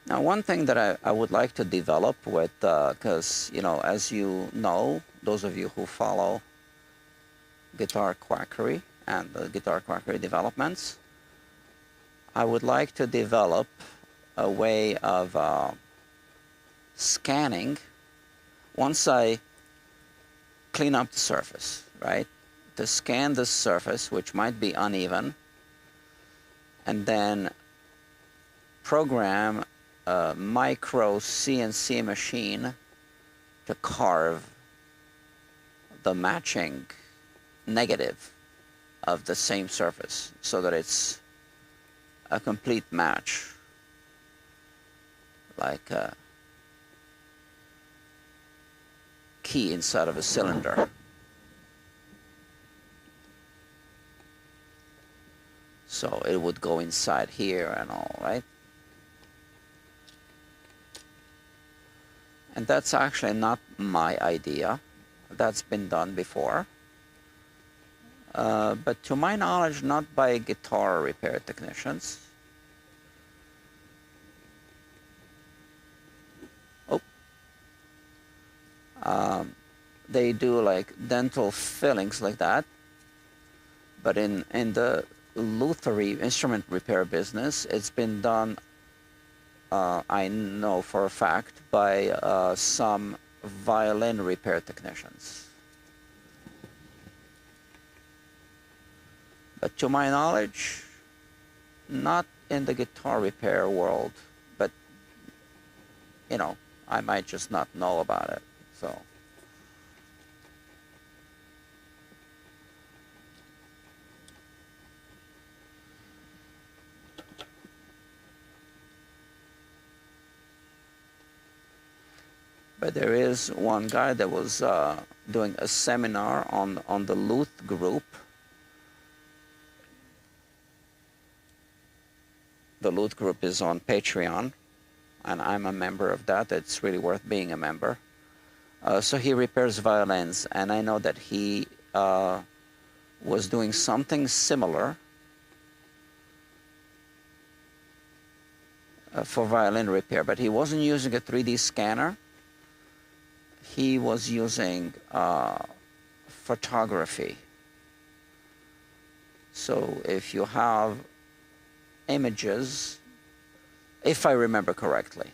Now, one thing that I would like to develop with, because, you know, as you know, those of you who follow Guitar Quackery and the Guitar Quackery developments, I would like to develop a way of scanning once I clean up the surface, right? To scan the surface, which might be uneven, and then program a micro CNC machine to carve the matching negative of the same surface so that it's a complete match, like a key inside of a cylinder. So it would go inside here and all, right? And that's actually not my idea. That's been done before. But to my knowledge, not by guitar repair technicians. Oh. They do like dental fillings like that. But in the luthery instrument repair business, it's been done, I know for a fact, by some violin repair technicians. But to my knowledge, not in the guitar repair world, but, you know, I might just not know about it, so. But there is one guy that was doing a seminar on the Luth group. The Luth group is on Patreon, and I'm a member of that. It's really worth being a member. So he repairs violins, and I know that he was doing something similar for violin repair, but he wasn't using a 3D scanner. He was using photography. So if you have images, if I remember correctly,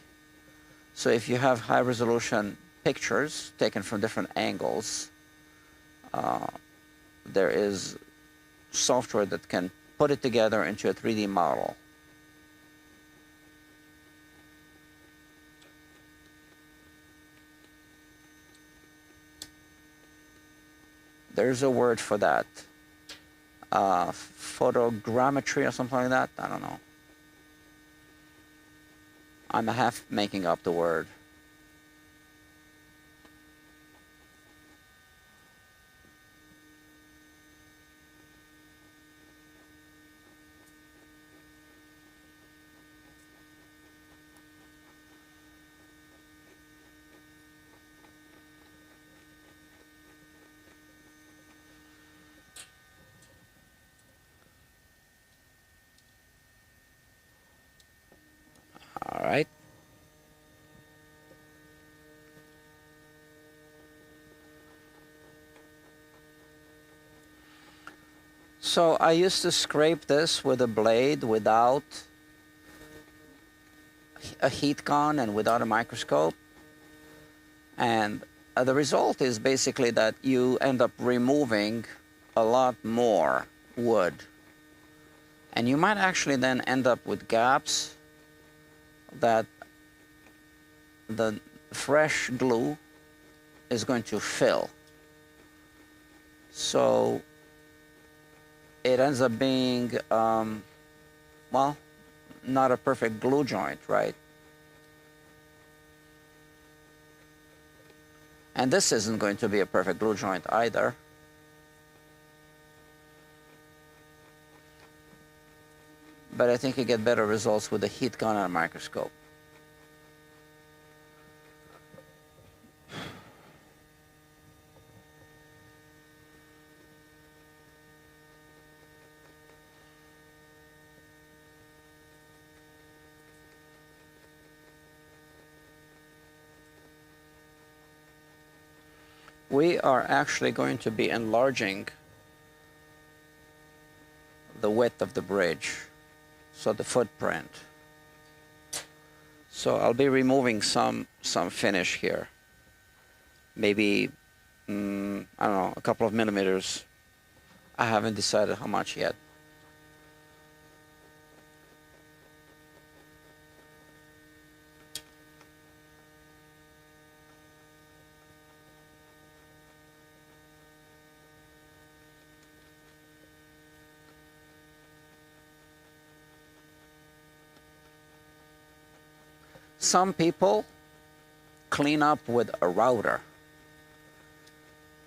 so if you have high resolution pictures taken from different angles, there is software that can put it together into a 3D model. There's a word for that. Photogrammetry or something like that. I don't know. I'm half making up the word. All right. So I used to scrape this with a blade without a heat gun and without a microscope. And the result is basically that you end up removing a lot more wood. And you might actually then end up with gaps that the fresh glue is going to fill. So it ends up being, well, not a perfect glue joint, right? And this isn't going to be a perfect glue joint either. But I think you get better results with a heat gun and a microscope. We are actually going to be enlarging the width of the bridge, so the footprint. So I'll be removing some finish here. Maybe, I don't know, a couple of millimeters. I haven't decided how much yet. Some people clean up with a router,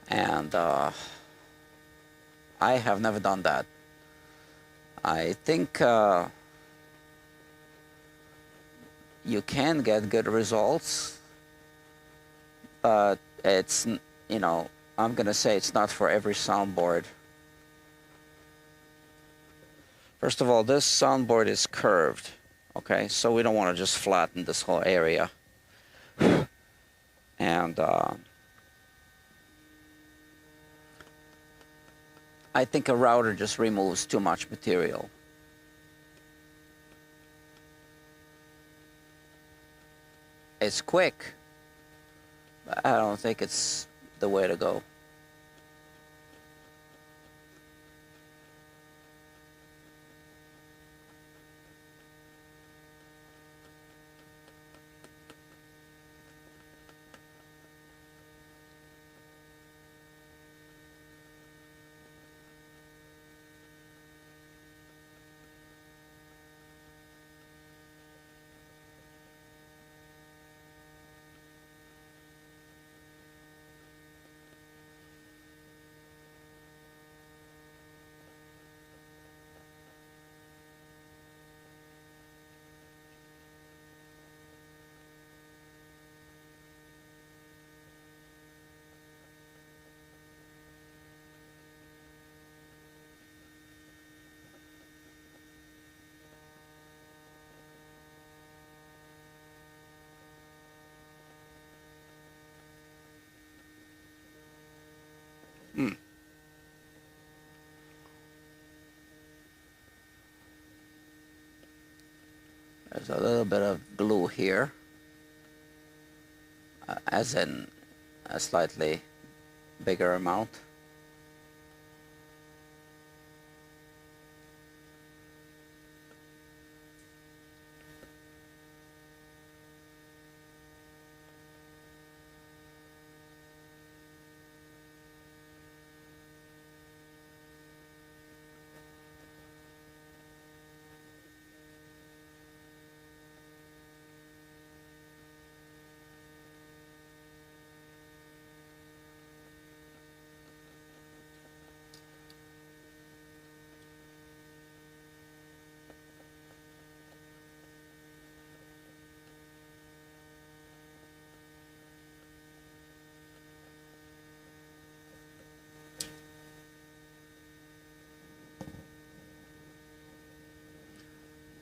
and I have never done that. I think you can get good results, but it's, you know, I'm gonna say it's not for every soundboard. First of all, this soundboard is curved. Okay, so we don't want to just flatten this whole area. And I think a router just removes too much material. It's quick, but I don't think it's the way to go. There's a little bit of glue here, as in a slightly bigger amount.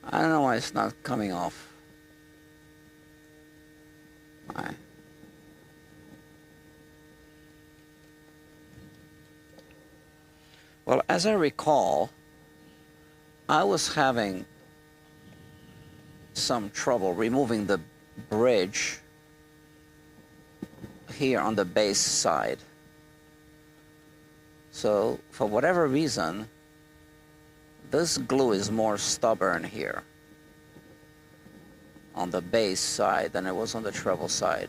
I don't know why it's not coming off. Why? Well, as I recall, I was having some trouble removing the bridge here on the base side. So for whatever reason, this glue is more stubborn here on the base side than it was on the treble side.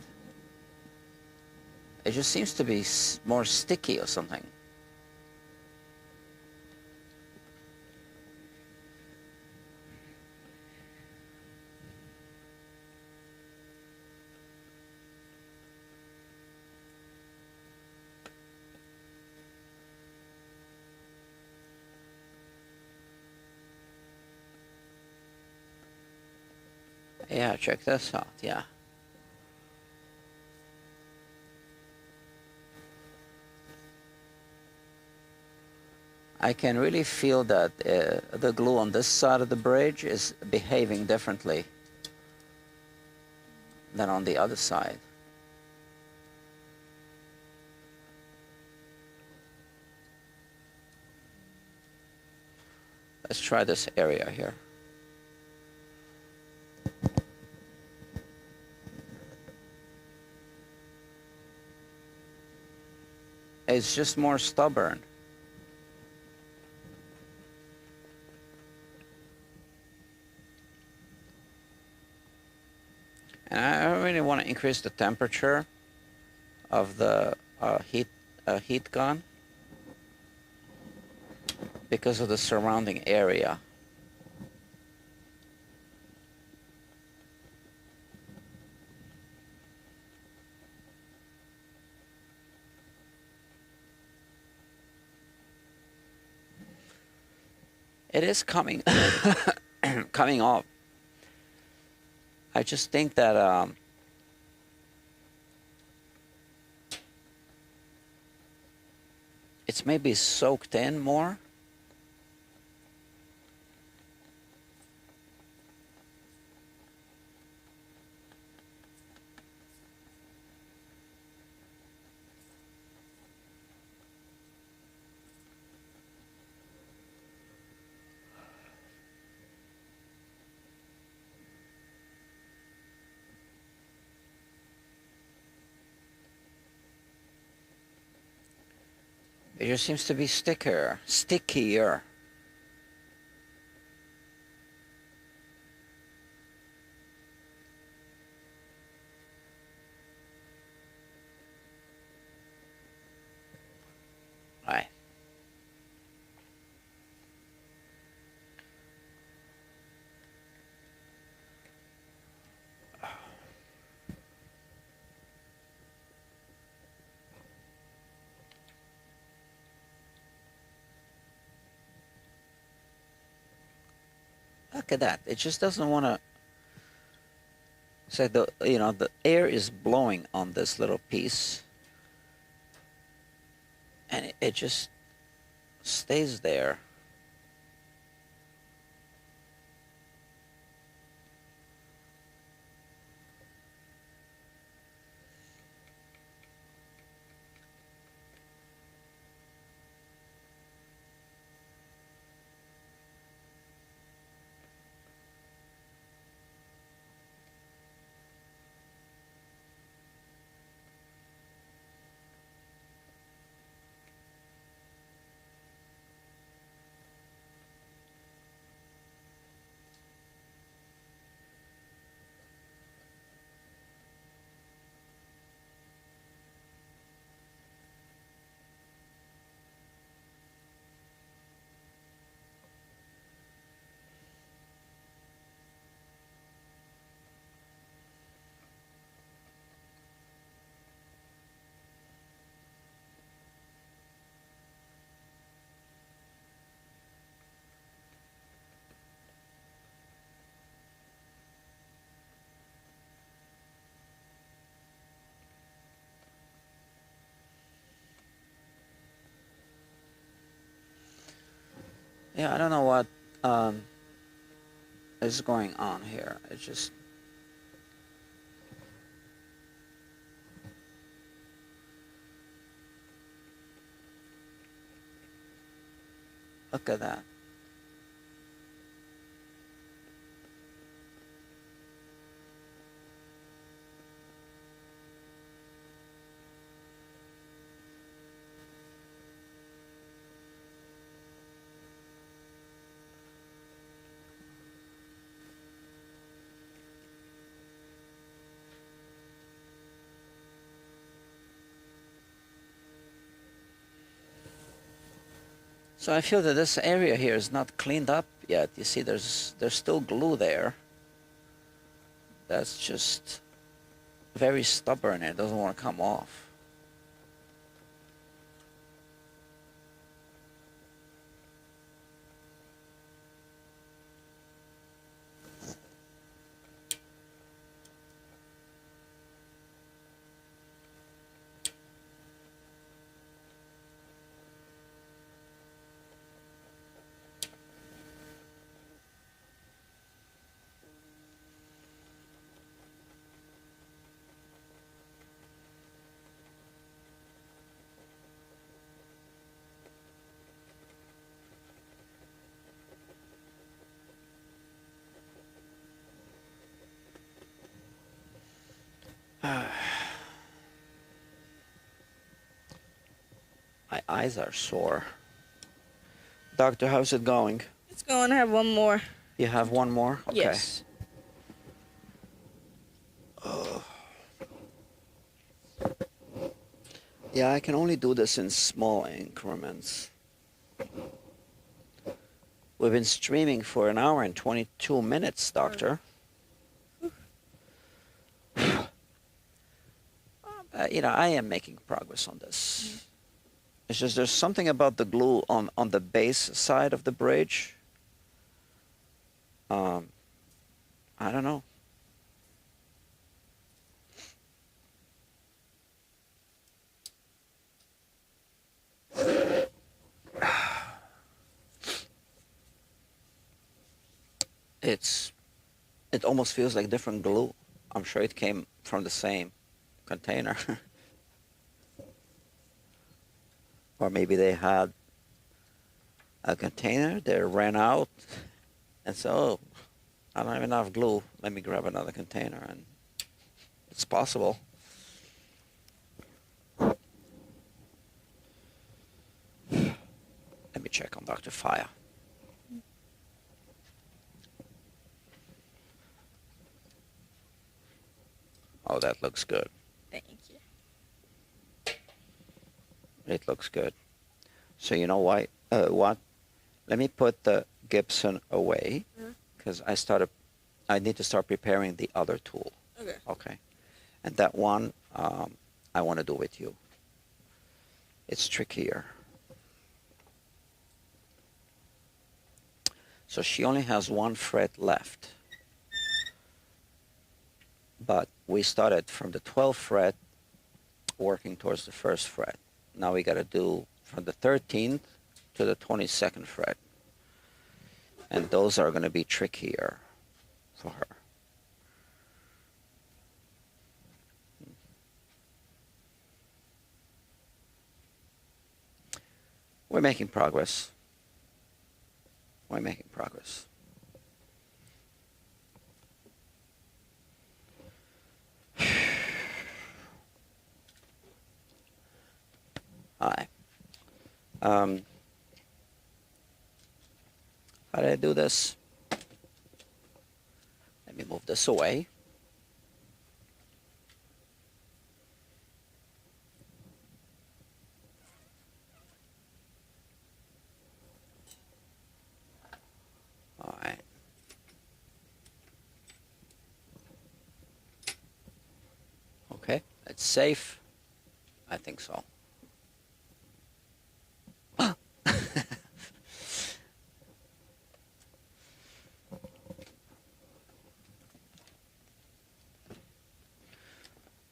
It just seems to be more sticky or something. Yeah, check this out, yeah. I can really feel that the glue on this side of the bridge is behaving differently than on the other side. Let's try this area here. It's just more stubborn. And I really want to increase the temperature of the heat gun because of the surrounding area. It is coming coming off. I just think that it's maybe soaked in more. It just seems to be stickier. Right. Look at that. It just doesn't want to say the air is blowing on this little piece and it just stays there. Yeah, I don't know what is going on here. It just Look at that. So I feel that this area here is not cleaned up yet. You see, there's still glue there. That's just very stubborn and it doesn't want to come off. My eyes are sore. Doctor, how's it going? It's going to have one more. You have one more? Okay. Yes. Yeah, I can only do this in small increments. We've been streaming for 1 hour and 22 minutes, Doctor. You know, I am making progress on this. It's just there's something about the glue on the base side of the bridge. I don't know. It almost feels like different glue. I'm sure it came from the same container. Or maybe they had a container, they ran out, and so, oh, I don't have enough glue. Let me grab another container, and it's possible. Let me check on Dr. Fiya. Oh, that looks good. Thank you. It looks good. So you know why? What? Let me put the Gibson away because I need to start preparing the other tool. Okay. Okay. And that one I want to do with you. It's trickier. So she only has 1 fret left. But we started from the 12th fret working towards the 1st fret. Now we got to do from the 13th to the 22nd fret. And those are going to be trickier for her. We're making progress. We're making progress. Hi. How did I do this? Let me move this away. All right. Okay, it's safe. I think so.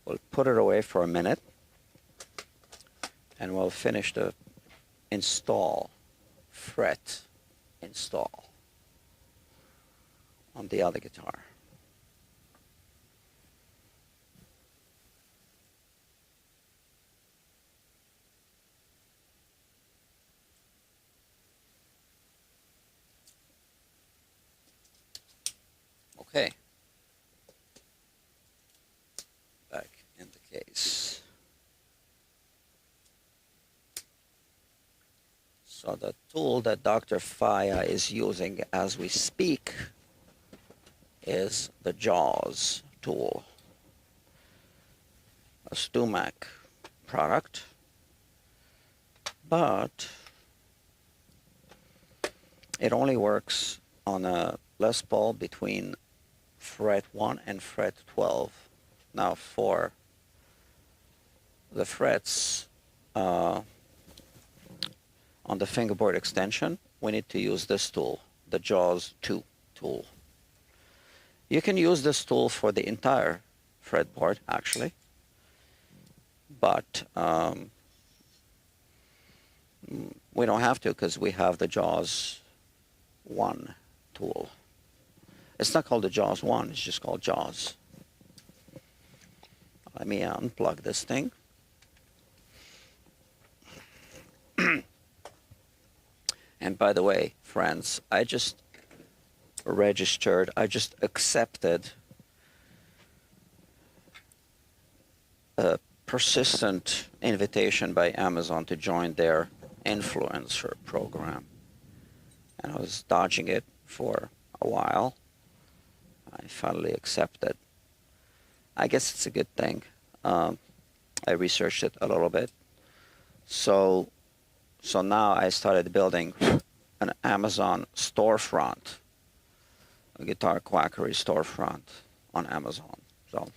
We'll put it away for a minute and we'll finish the fret install on the other guitar. Okay. Back in the case. So the tool that Dr. Fiya is using as we speak is the JAWS tool, a StewMac product, but it only works on a Les Paul between fret 1 and fret 12. Now for the frets on the fingerboard extension, we need to use this tool, the JAWS 2 tool. You can use this tool for the entire fretboard, actually, but we don't have to because we have the JAWS 1 tool. It's not called the JAWS 1, it's just called JAWS. Let me unplug this thing. And by the way, friends, I just accepted a persistent invitation by Amazon to join their influencer program. And I was dodging it for a while. I finally accepted. I guess it's a good thing. I researched it a little bit. So now I started building an Amazon storefront, a Guitar Quackery storefront on Amazon. So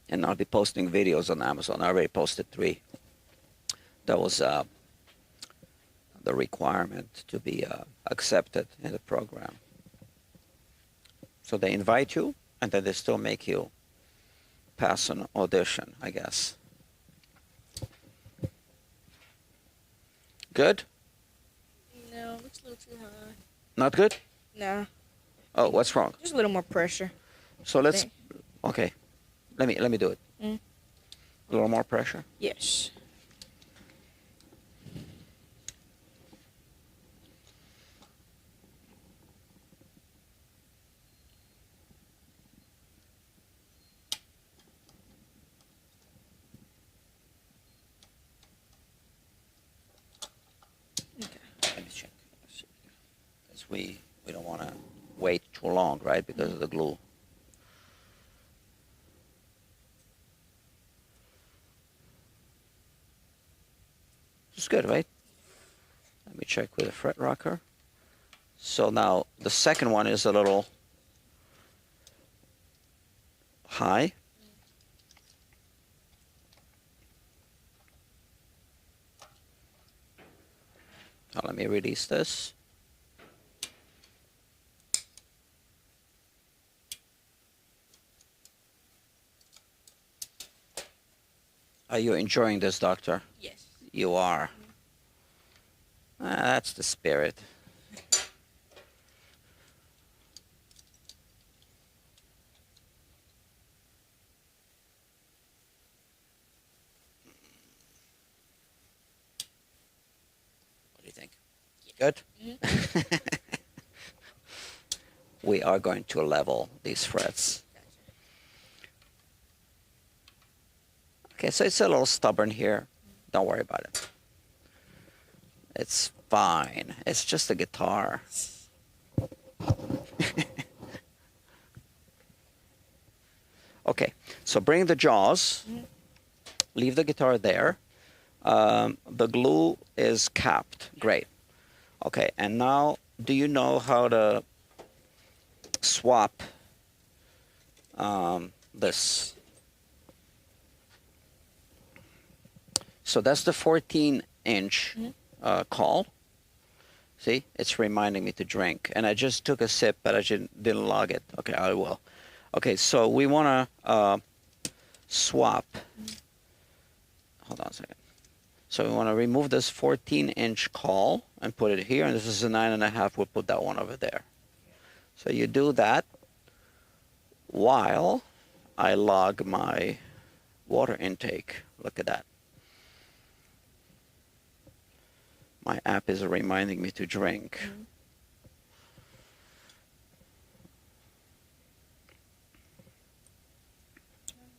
and I'll be posting videos on Amazon. I already posted 3. That was the requirement to be accepted in the program. So they invite you, and then they still make you pass an audition, I guess. Good? No, it's a little too high. Not good? No. Oh, what's wrong? Just a little more pressure. So let's, okay. Let me do it. Mm. A little more pressure? Yes. Let me check. Because we don't want to wait too long, right? Because of the glue. It's good, right? Let me check with a fret rocker. So now the second one is a little high. Now let me release this. Are you enjoying this, Doctor? Yes. You are. That's the spirit. What do you think? Good? Mm-hmm. We are going to level these frets. Okay, so it's a little stubborn here. Don't worry about it. It's fine. It's just a guitar. Okay, so bring the jaws. Leave the guitar there. The glue is capped. Great. Okay, and now do you know how to swap this? So that's the 14-inch call. See, it's reminding me to drink. And I just took a sip, but I didn't log it. Okay, I will. Okay, so we want to swap. Hold on a second. So we want to remove this 14-inch call and put it here. And this is a 9.5. We'll put that one over there. So you do that while I log my water intake. Look at that. My app is reminding me to drink.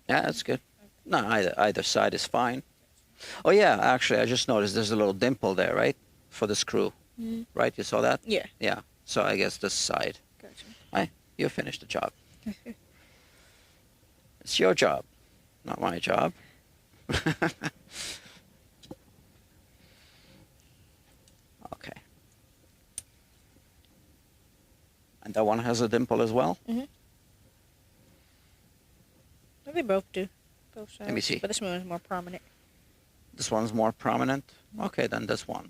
Yeah, that's good. No, either side is fine. Oh yeah, actually, I just noticed there's a little dimple there, right, for the screw, right? You saw that? Yeah. Yeah. So I guess this side. Gotcha. You finished the job. It's your job, not my job. Okay. And that one has a dimple as well? They both do. Both sides. Let me see. But this one is more prominent. This one's more prominent? Okay, then this one.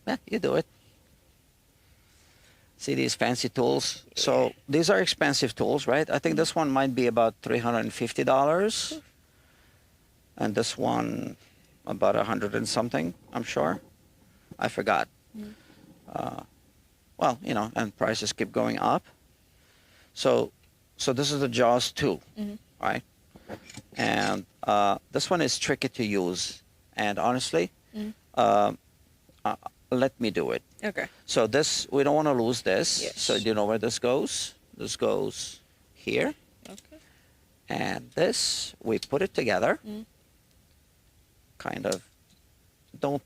Yeah, you do it. See these fancy tools? Yeah. So these are expensive tools, right? I think this one might be about $350. And this one about 100 and something, I'm sure. I forgot. Well, you know, and prices keep going up. So this is the JAWS 2, right? And this one is tricky to use. And honestly, let me do it. Okay. So this, we don't want to lose this. Yes. So do you know where this goes? This goes here. Okay. And this, we put it together. Kind of, don't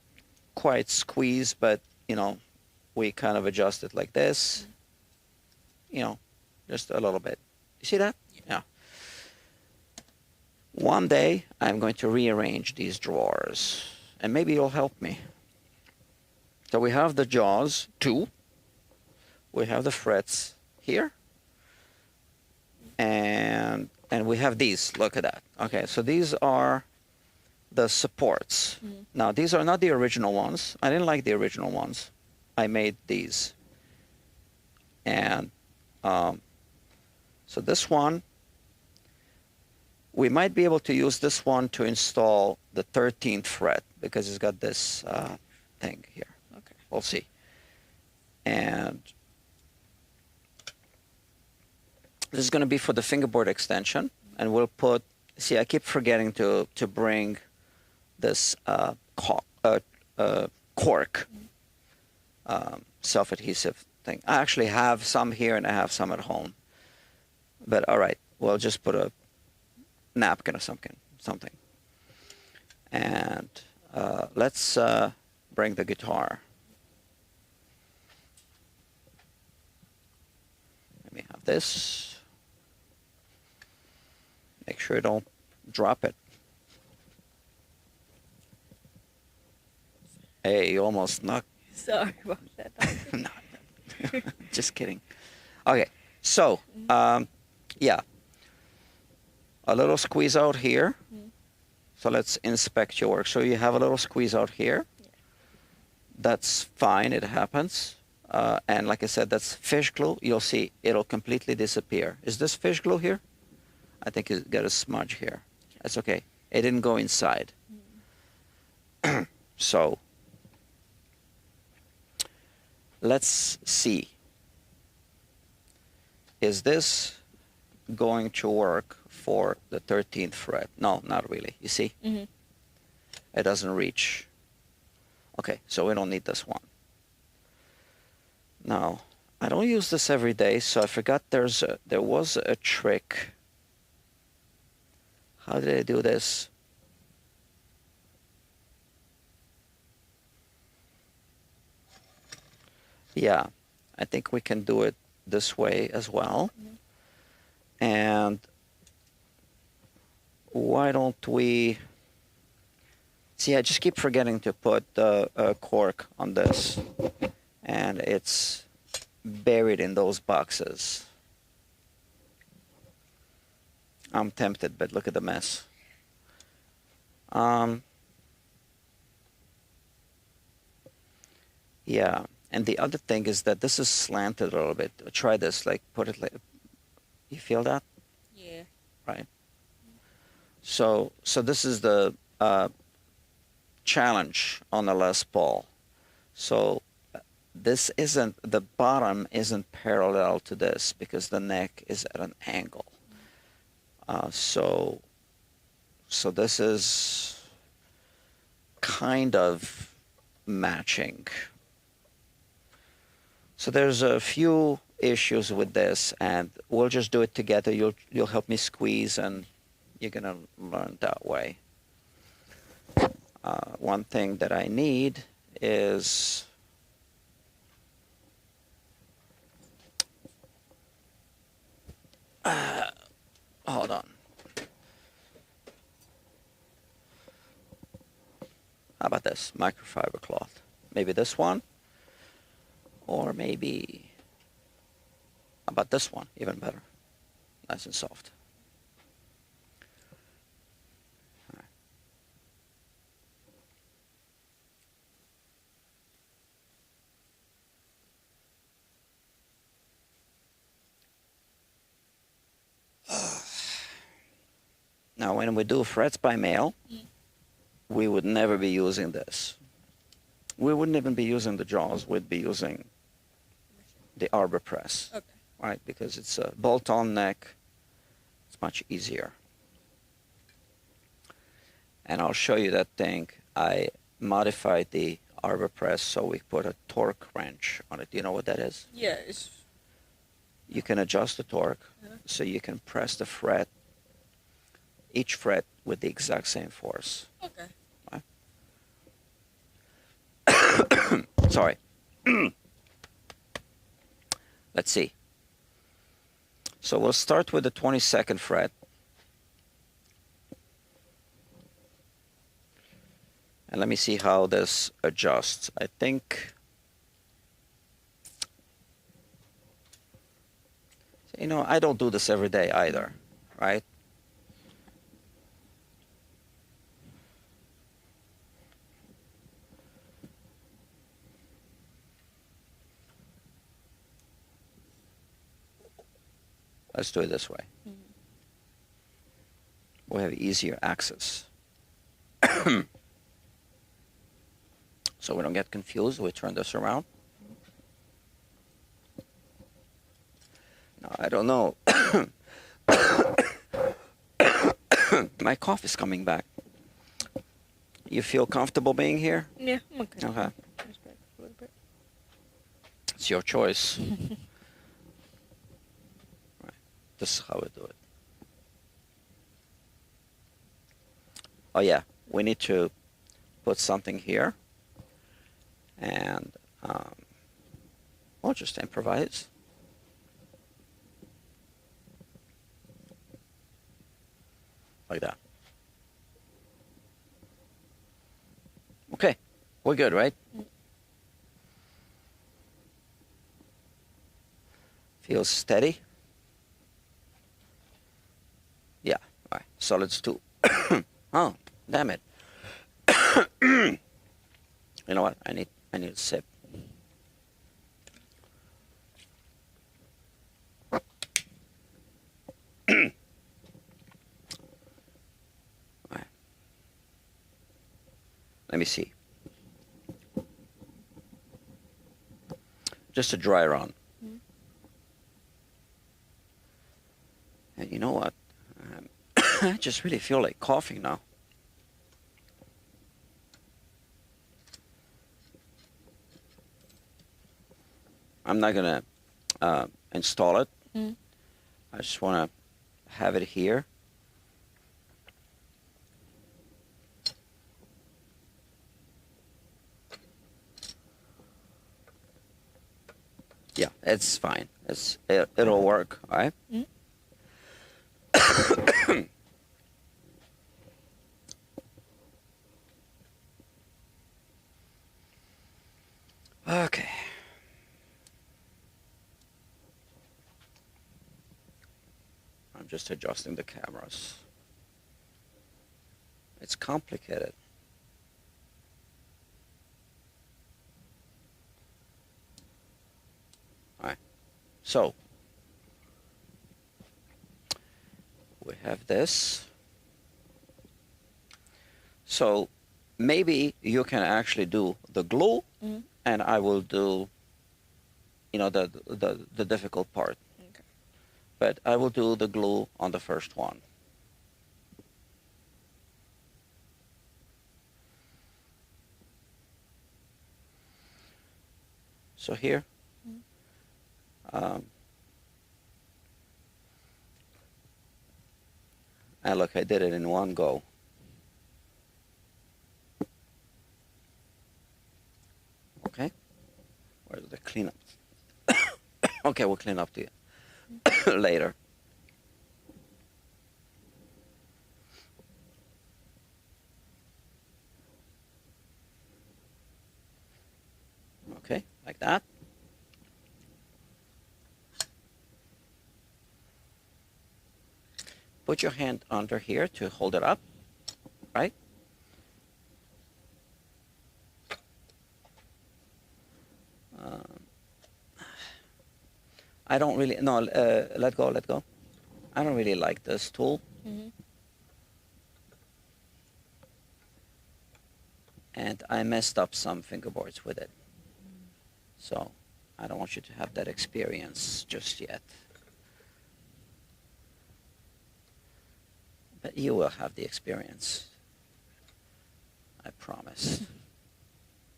quite squeeze, but, you know, we kind of adjust it like this. You know, just a little bit. You see that? Yeah. One day, I'm going to rearrange these drawers, and maybe you'll help me. So we have the JAWS 2. We have the frets here. And we have these. Look at that. Okay, so these are the supports. Now, these are not the original ones. I didn't like the original ones. I made these. And so this one, we might be able to use this one to install the 13th fret because it's got this thing here. Okay, we'll see. And this is going to be for the fingerboard extension. And we'll put, see, I keep forgetting to bring this cork self-adhesive thing. I actually have some here and I have some at home. But all right, we'll just put a napkin or something. And let's bring the guitar. Let me have this. Make sure you don't drop it. Hey, you almost knocked. Sorry about that. No, just kidding. Okay, so yeah, a little squeeze out here. So let's inspect your work. So you have a little squeeze out here. Yeah. That's fine, it happens. And like I said, that's fish glue. You'll see it'll completely disappear. Is this fish glue here? I think you got a smudge here. That's okay. It didn't go inside. So let's see. Is this going to work for the 13th fret? No, not really. You see? It doesn't reach. Okay, so we don't need this one. Now, I don't use this every day, so I forgot there was a trick. How did I do this? Yeah, I think we can do it this way as well. And why don't we... See, I just keep forgetting to put the cork on this. And it's buried in those boxes. I'm tempted, but look at the mess. Yeah, and the other thing is that this is slanted a little bit. Try this, like put it like, you feel that? Yeah. Right. So this is the challenge on the Les Paul. So this isn't, the bottom isn't parallel to this because the neck is at an angle. So this is kind of matching. So there's a few issues with this, and we'll just do it together. You'll help me squeeze, and you're gonna learn that way. One thing that I need is hold on. How about this microfiber cloth? Maybe this one, or maybe how about this one? Even better, nice and soft. Now, when we do frets by mail, we would never be using this. We wouldn't even be using the jaws. We'd be using the arbor press, Okay. right? Because it's a bolt-on neck. It's much easier. And I'll show you that thing. I modified the arbor press so we put a torque wrench on it. Do you know what that is? Yeah, it's You can adjust the torque so you can press the fret, each fret with the exact same force. okay. Sorry. Let's see. So we'll start with the 22nd fret. And let me see how this adjusts. I think, you know, I don't do this every day either, right? Let's do it this way. We have easier access. So we don't get confused, we turn this around. Now, I don't know. My cough is coming back. You feel comfortable being here? Yeah, I'm okay. Okay. Just back a little bit. It's your choice. Right. This is how we do it. Oh yeah, we need to put something here. And we'll just improvise. Like that. Okay, we're good, right? Feels steady? Yeah, all right, solids too. Oh, damn it. You know what, I need a sip. Right. Let me see. Just a dry run. And you know what? I just really feel like coughing now. I'm not gonna install it. I just want to have it here. Yeah, it's fine. It'll work, all right? Okay. I'm just adjusting the cameras. It's complicated. All right. So we have this. So maybe you can actually do the glue, and I will do, you know, the difficult part. Okay. But I will do the glue on the first one. So here, and look, I did it in one go. Okay, where's the cleanup? Okay, we'll clean up the later. Okay, like that. Put your hand under here to hold it up, right? I don't really, no, let go, let go. I don't really like this tool. And I messed up some fingerboards with it. So I don't want you to have that experience just yet. But you will have the experience. I promise.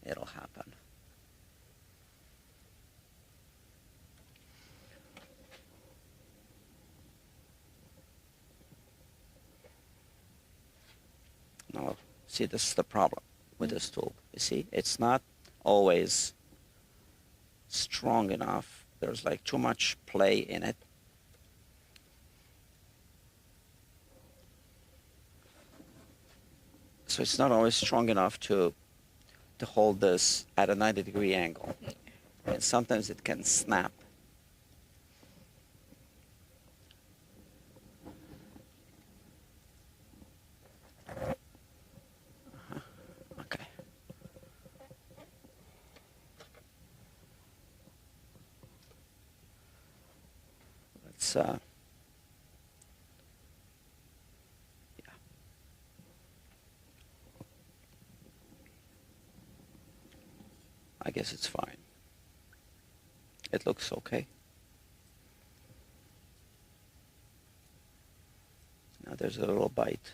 It'll happen. Now, see, this is the problem with this tool. You see, it's not always strong enough. There's like too much play in it. So it's not always strong enough to hold this at a 90-degree angle. And sometimes it can snap. Okay. Let's yeah. I guess it's fine. It looks okay. Now there's a little bite.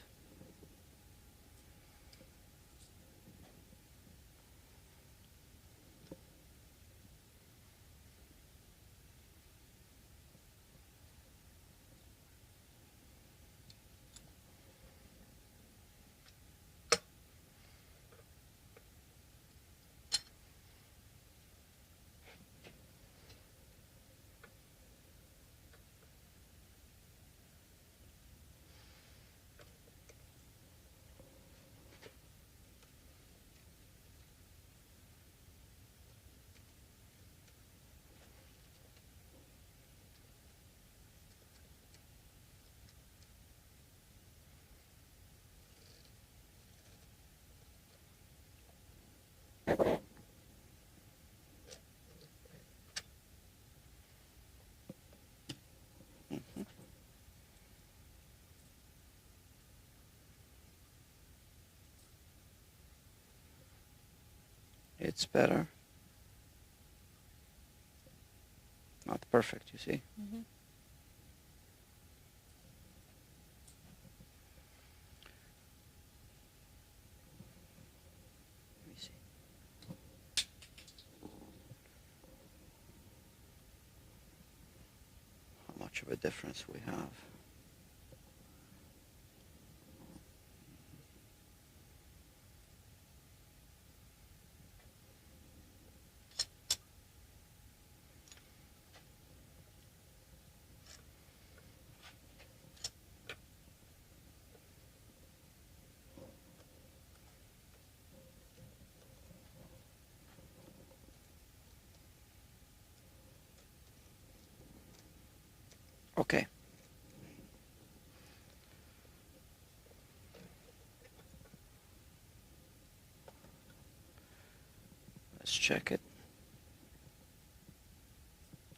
It's better. Not perfect, you see. Let me see. How much of a difference we have. Okay. Let's check it.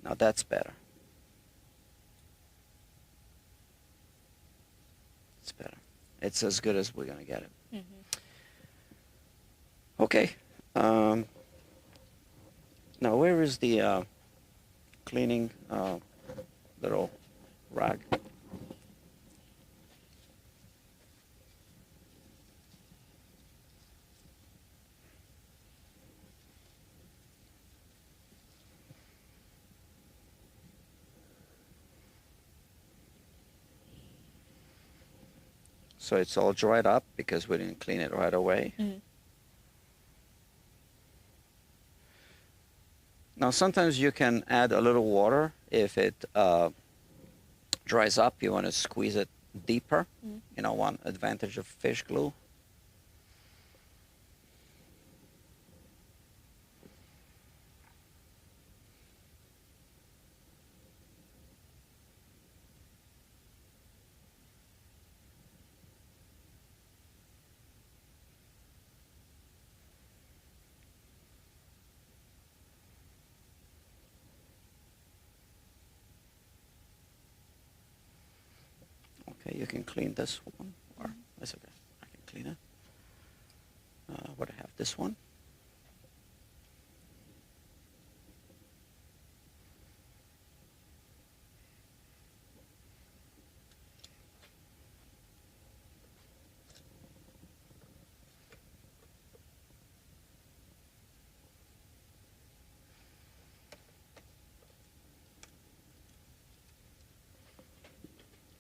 Now that's better. It's better. It's as good as we're going to get it. Okay. Now where is the cleaning little rag? So it's all dried up because we didn't clean it right away. Mm. Now sometimes you can add a little water if it dries up. You want to squeeze it deeper. Mm. You know, one advantage of fish glue. Okay, you can clean this one, or that's okay. I can clean it. What I have this one.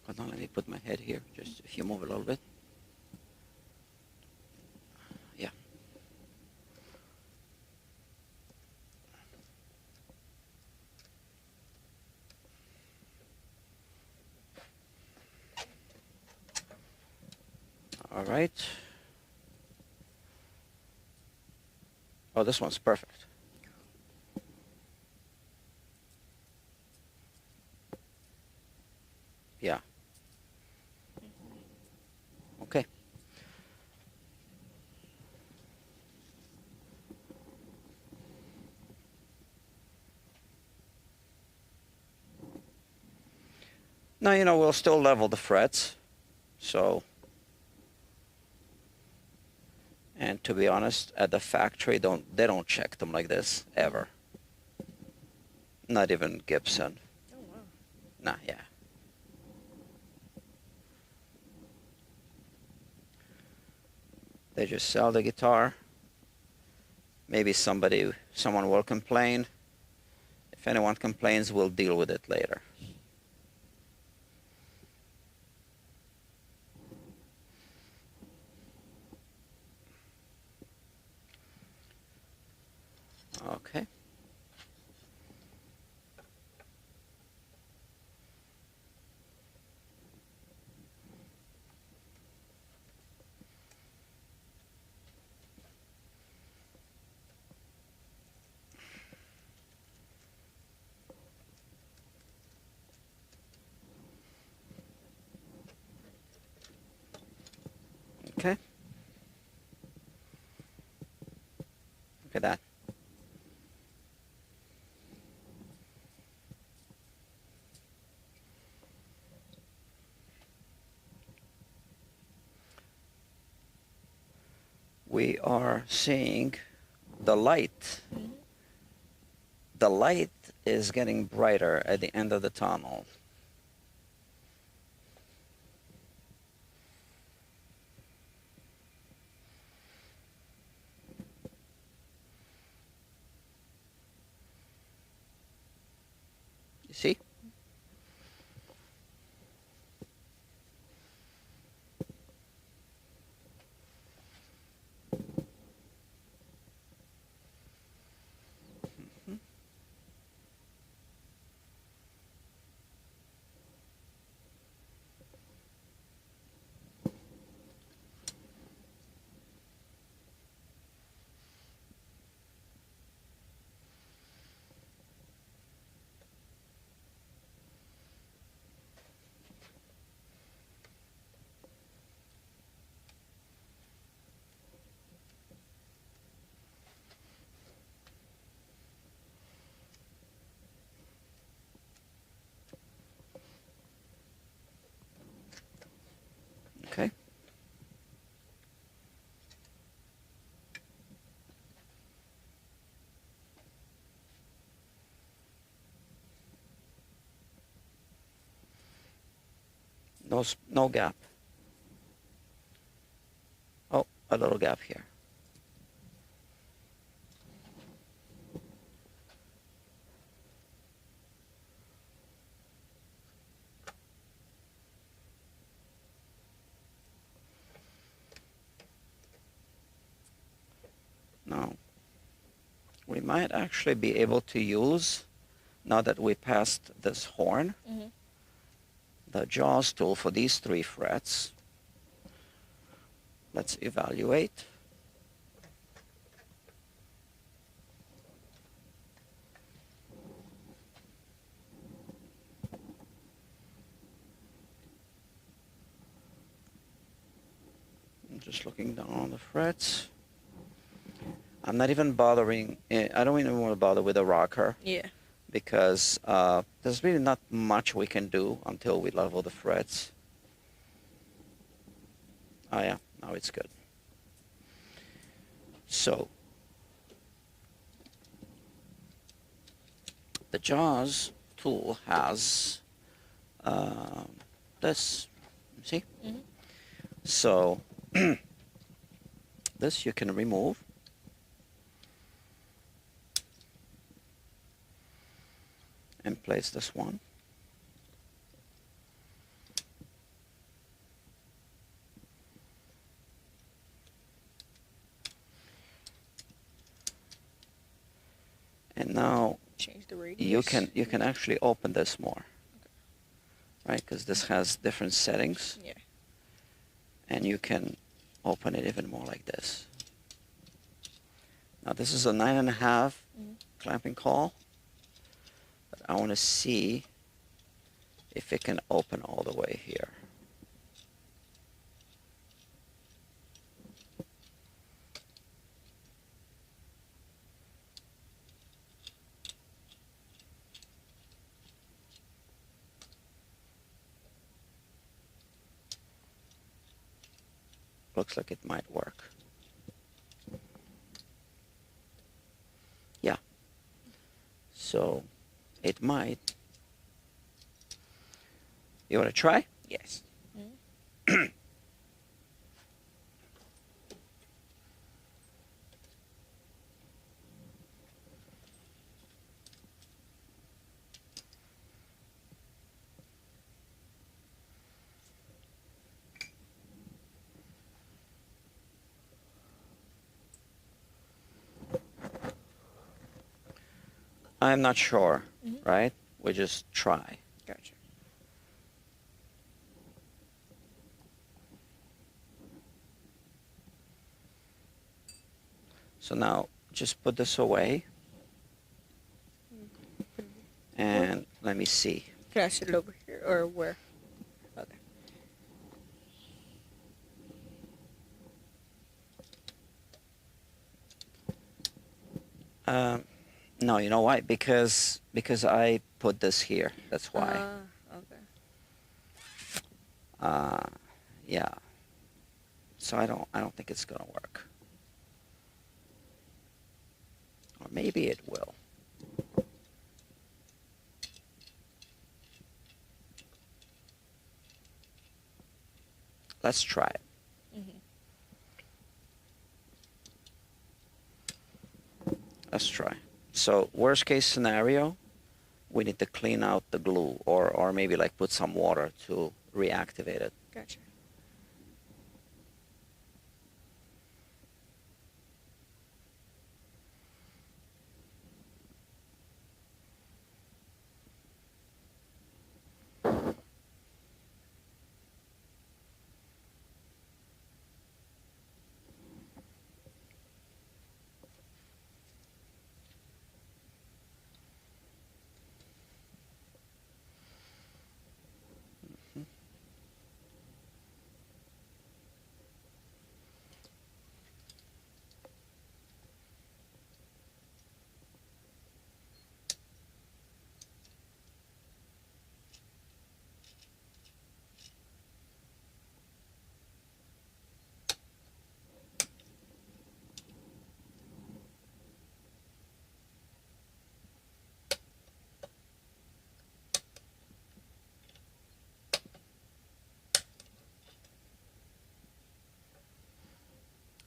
Hold on, let me put my head here. Just if you move a little bit. Yeah. All right. Oh, this one's perfect. Yeah. Okay. Now, you know, we'll still level the frets. So, and to be honest, at the factory, they don't check them like this, ever. Not even Gibson. Oh, wow. Nah, yeah. They just sell the guitar. Maybe someone will complain. If anyone complains, we'll deal with it later. Okay. Okay. Look at that. We are seeing the light. Mm-hmm. The light is getting brighter at the end of the tunnel. You see? Mhm. Okay. No gap. Oh, a little gap here. might actually be able to use, now that we passed this horn, Mhm. the JAWS tool for these 3 frets. Let's evaluate. I'm just looking down on the frets. I'm not even bothering, I don't even want to bother with a rocker Yeah. because there's really not much we can do until we level the frets. Oh yeah, now it's good. So, the JAWS tool has this, see? Mhm. So, this you can remove. And place this one. And now Change the radius. you can actually open this more, right? Because this has different settings. Yeah. And you can open it even more like this. Now this is a 9.5 clamping call, but I want to see if it can open all the way here. Looks like it might work. Yeah. So it might. You want to try? Yes. I'm not sure, right? We just try. Gotcha. So now just put this away and let me see. Can I sit it over here or where? Okay. No, you know why? Because I put this here. That's why. Okay. Yeah. So I don't think it's gonna work. Or maybe it will. Let's try it. Let's try. So worst case scenario, we need to clean out the glue or maybe like put some water to reactivate it. Gotcha.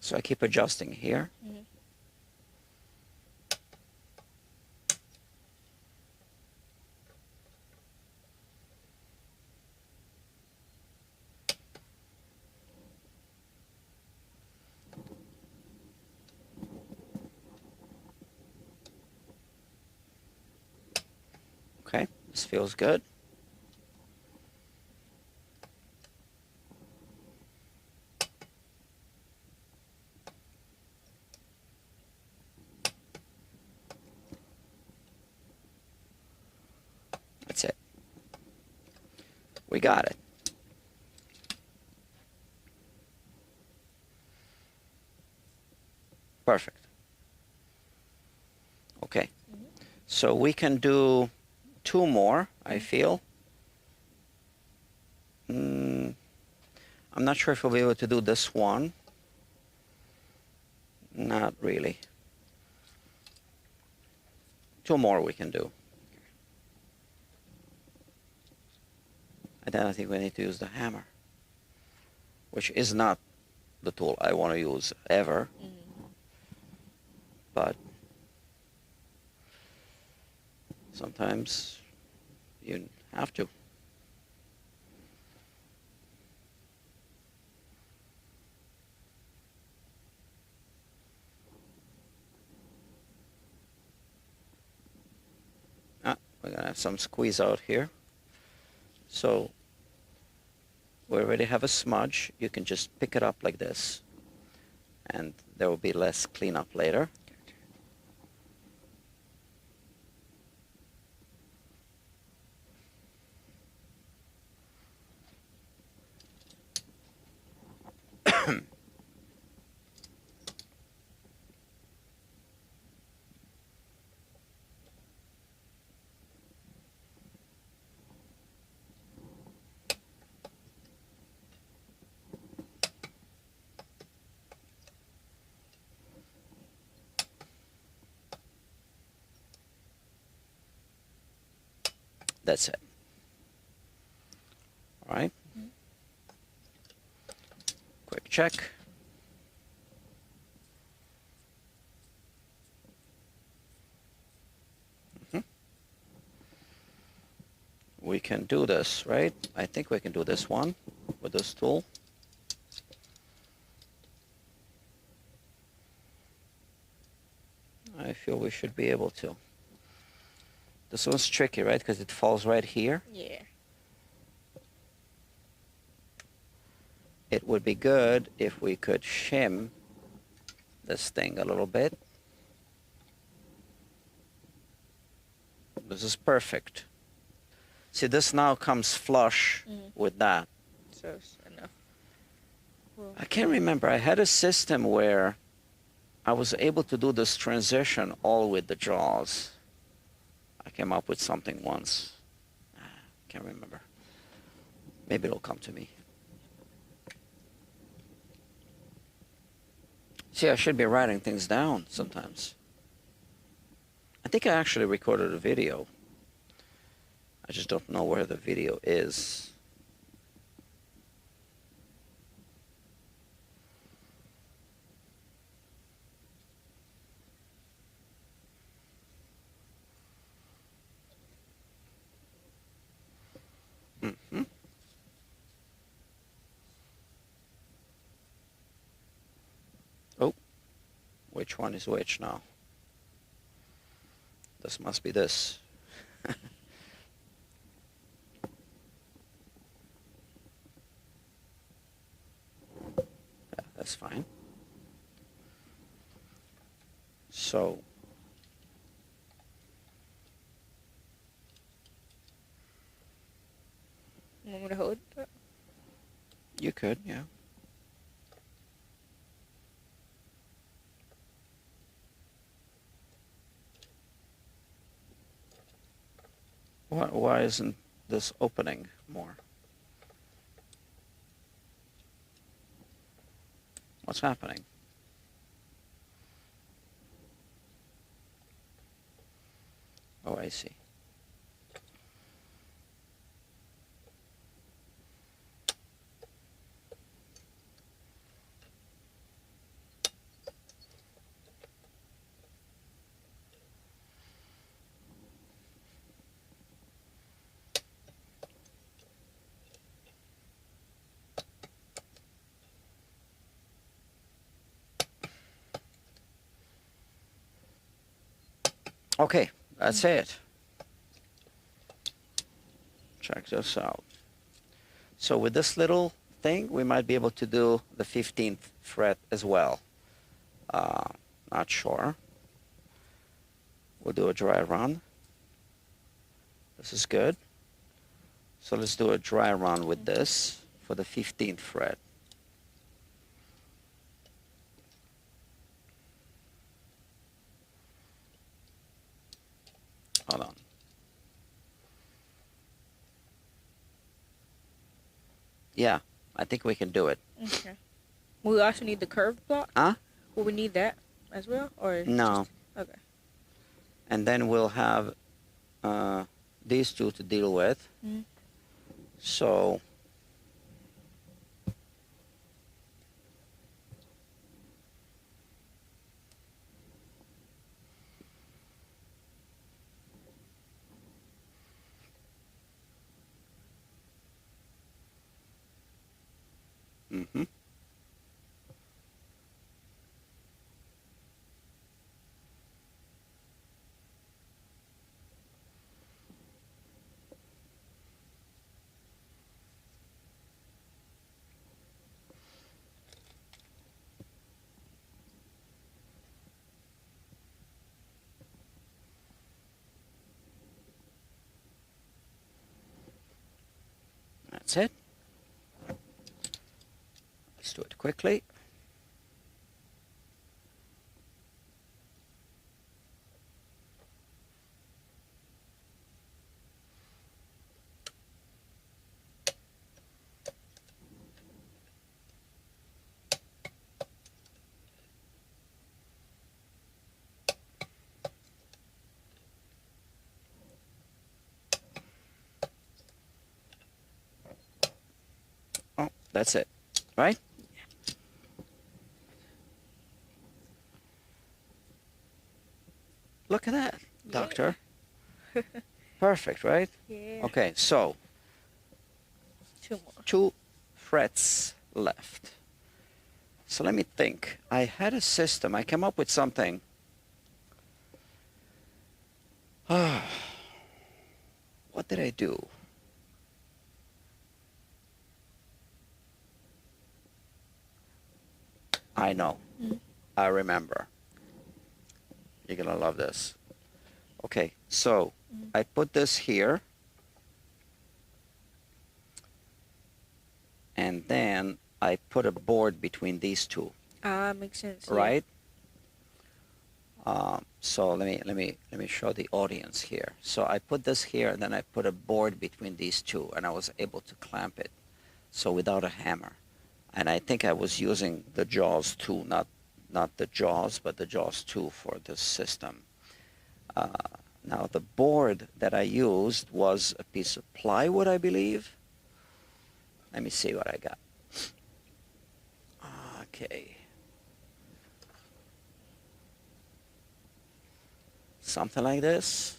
So I keep adjusting here. This feels good. That's it. We got it. Perfect. Okay. So we can do 2 more, I feel. I'm not sure if we'll be able to do this one. Not really. 2 more we can do. And then I think we need to use the hammer, which is not the tool I want to use ever. But sometimes you have to. We're going to have some squeeze out here. So we already have a smudge. You can just pick it up like this, and there will be less cleanup later. That's it. All right. Quick check. We can do this, right? I think we can do this one with this tool. I feel we should be able to. This one's tricky, right? Because it falls right here. Yeah. It would be good if we could shim this thing a little bit. This is perfect. See, this now comes flush with that. So it's enough. Well, I can't remember. I had a system where I was able to do this transition all with the jaws. I came up with something once. Can't remember. Maybe it'll come to me. See, I should be writing things down sometimes. I think I actually recorded a video. I just don't know where the video is. Oh, which one is which now? This must be this. Yeah, that's fine. So you want me to hold that? you could, yeah. Why isn't this opening more? What's happening? Oh, I see. Okay, that's it. Check this out. So with this little thing, we might be able to do the 15th fret as well. Not sure. We'll do a dry run. This is good. So let's do a dry run with this for the 15th fret. Hold on. Yeah, I think we can do it. Okay. We also need the curved block? Huh? Will we need that as well? Or No. just, okay. And then we'll have these two to deal with. Mm. So mm-hmm. That's it. Let's do it quickly. Oh, that's it, right? Look at that, doctor. Perfect, right? Yeah. Okay, so 2 more. 2 frets left. So let me think. I had a system. I came up with something. What did I do? I know. Mm. I remember. You're going to love this. Okay, so I put this here. And then I put a board between these two, Makes sense. Yeah. right? So let me show the audience here. So I put this here, and then I put a board between these two, and I was able to clamp it, so without a hammer. And I think I was using the Jaws 2, not the Jaws, but the Jaws 2 for this system. Now the board that I used was a piece of plywood, I believe. Let me see what I got. Okay. Something like this.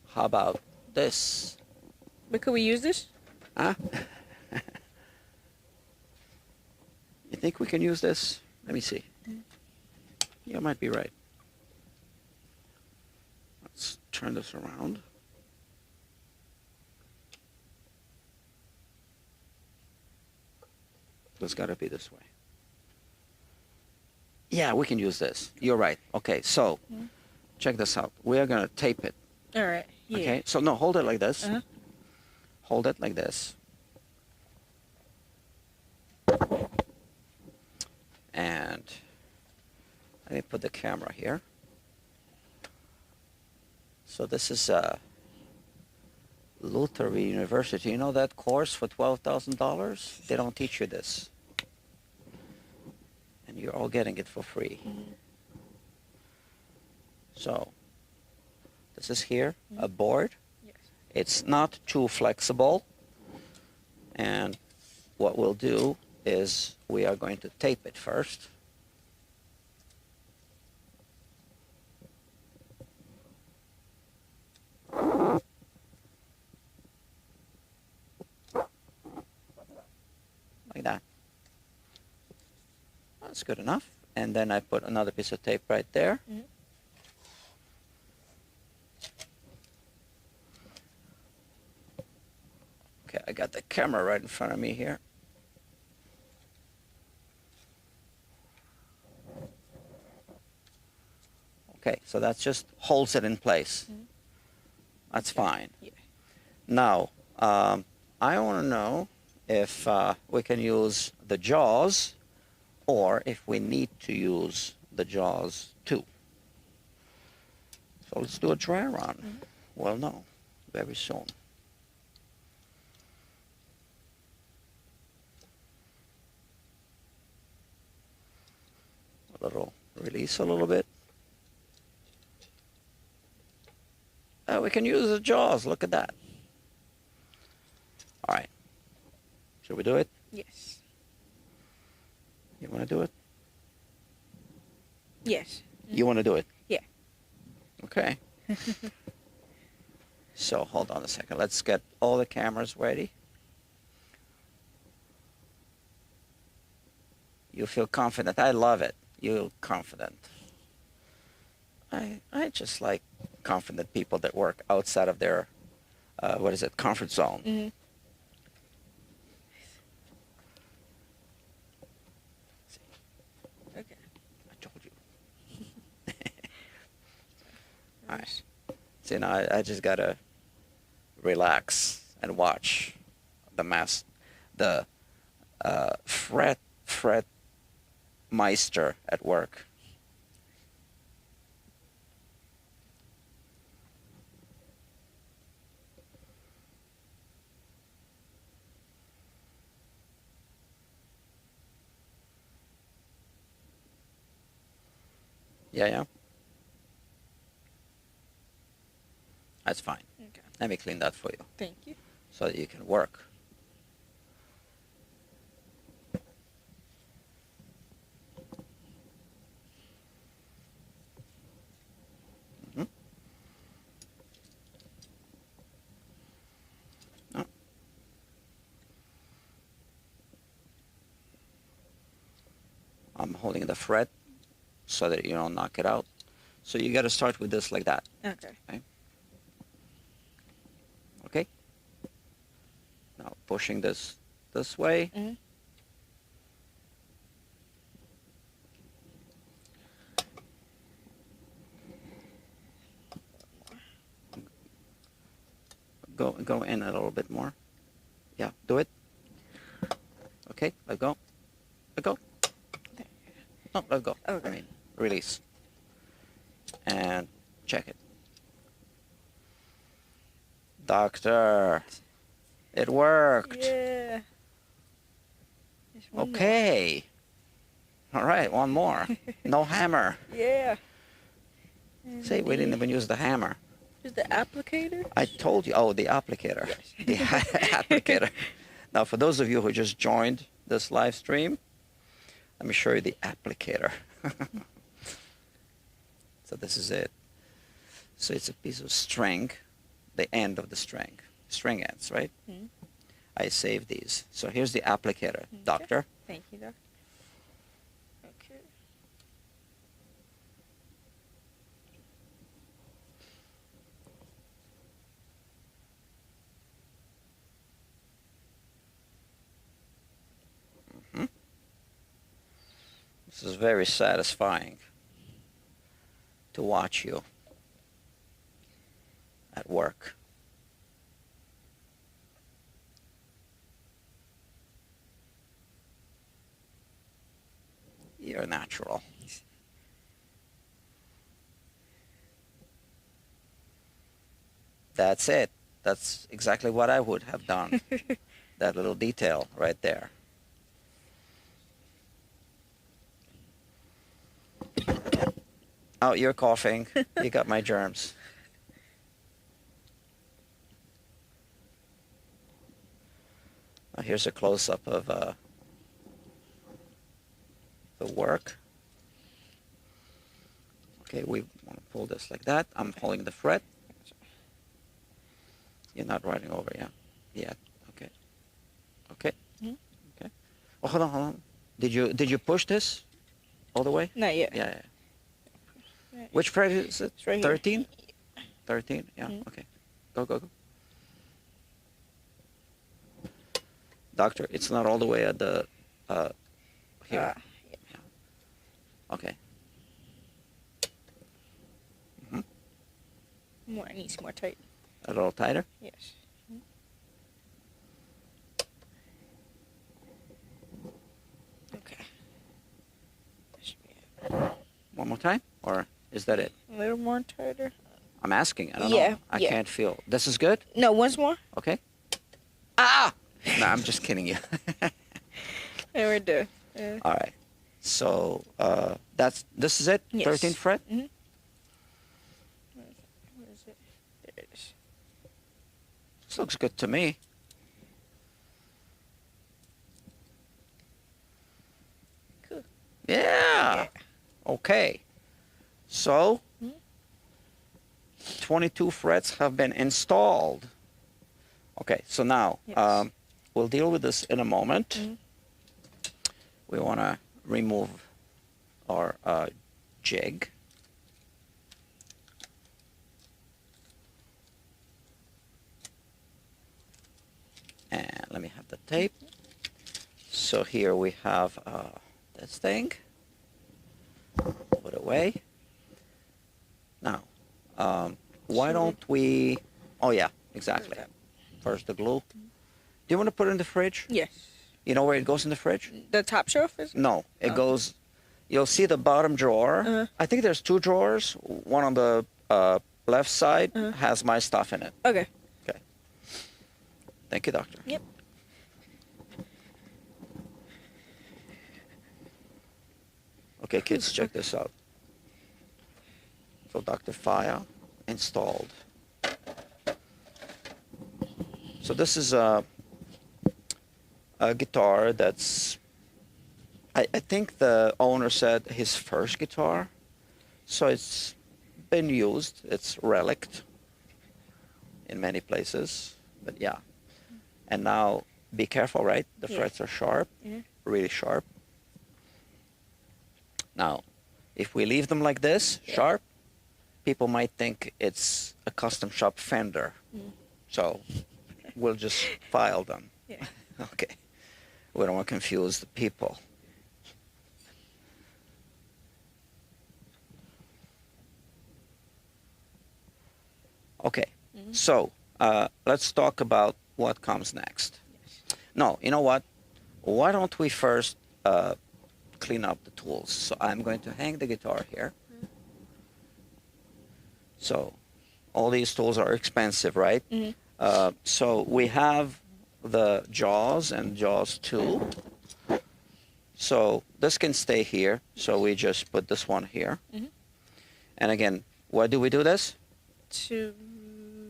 How about this? But could we use this? Huh? You think we can use this? Let me see. You might be right. Let's turn this around. It's got to be this way. Yeah, we can use this. You're right. Okay, so check this out. We are going to tape it. All right. Yeah. Okay, so no, hold it like this. Uh-huh. Hold it like this. And let me put the camera here. So this is Luther University. You know that course for $12,000? They don't teach you this. And you're all getting it for free. So this is here, a board. Yes. It's not too flexible. And what we'll do is we are going to tape it first. Like that. That's good enough. And then I put another piece of tape right there. I got the camera right in front of me here. Okay, so that just holds it in place. That's fine. Yeah. Now, I want to know if we can use the jaws or if we need to use the jaws too. So let's do a dry run. We'll know very soon. A little release a little bit. We can use the jaws. Look at that. All right. Should we do it? Yes. You want to do it? Yes. You want to do it? Yeah. Okay. So hold on a second. Let's get all the cameras ready. You feel confident. I love it. You're confident. I just like confident people that work outside of their, comfort zone. Mm-hmm. Okay. I told you. All right. See, now I just gotta relax and watch the fret meister at work. Yeah. That's fine. Okay. Let me clean that for you Thank you. so that you can work. Mhm. No. I'm holding the fret so that you don't knock it out. So you got to start with this like that. Okay. Okay? Now pushing this way. Mm-hmm. Go in a little bit more. Yeah, do it. Okay, let go. Let go. No, let go. Okay. I mean, release. And check it. Doctor, it worked. Yeah. Just one more. Okay. All right, one more. No hammer. Yeah. And See, we didn't even use the hammer. Is the applicator? I told you. Oh, the applicator. Yes. The applicator. Now, for those of you who just joined this live stream, let me show you the applicator. So this is it. So it's a piece of string, the end of the string ends, right? Mm-hmm. I saved these. So here's the applicator. Okay. Doctor. Thank you, Doctor. Okay. Mm-hmm. This is very satisfying to watch you at work. You're natural. That's it. That's exactly what I would have done. That little detail right there. Oh, you're coughing. You got my germs. Here's a close-up of the work. Okay, we want to pull this like that. I'm holding the fret. You're not riding over, yeah? Yeah, okay. Okay. Mhm. Okay. Oh, hold on. Did you push this all the way? Not yet. Yeah. Right. Which fret is it? It's right here. 13? 13? Yeah, Mhm. okay. Go. Doctor, it's not all the way at the here. Okay. More, it needs more tight. A little tighter? Yes. Okay. That should be it. One more time? Or is that it? A little more tighter. I'm asking. I don't Yeah, know. I yeah. can't feel. This is good? No, once more. Okay. Ah! No, I'm just kidding you. And we're done. All right. So this is it? Yes. 13th fret? Mm-hmm. Where is it? There it is. This looks good to me. Cool. Yeah. Okay. So 22 frets have been installed. Okay, so now Yes. we'll deal with this in a moment. Mhm. We want to remove our jig. And let me have the tape. So here we have this thing. Put away. Now, why don't we... Oh, yeah, exactly. First the glue. Do you want to put it in the fridge? Yes. You know where it goes in the fridge? The top shelf is? No, it Oh. goes... You'll see the bottom drawer. Uh-huh. I think there's two drawers. One on the left side has my stuff in it. Okay. Okay. Thank you, doctor. Yep. Okay, kids, check this out. So Dr. Fiya installed. So this is a guitar that's, I think the owner said his first guitar. So it's been used, it's relict in many places, but yeah. And now, be careful, right? The frets are sharp, really sharp. Now, if we leave them like this, sharp, people might think it's a custom shop Fender. So we'll just file them. Yeah. Okay. We don't want to confuse the people. Okay. So let's talk about what comes next. No, you know what? Why don't we first clean up the tools? So I'm going to hang the guitar here. So all these tools are expensive, right? So we have the jaws and jaws 2. So this can stay here. So we just put this one here. And again, why do we do this? To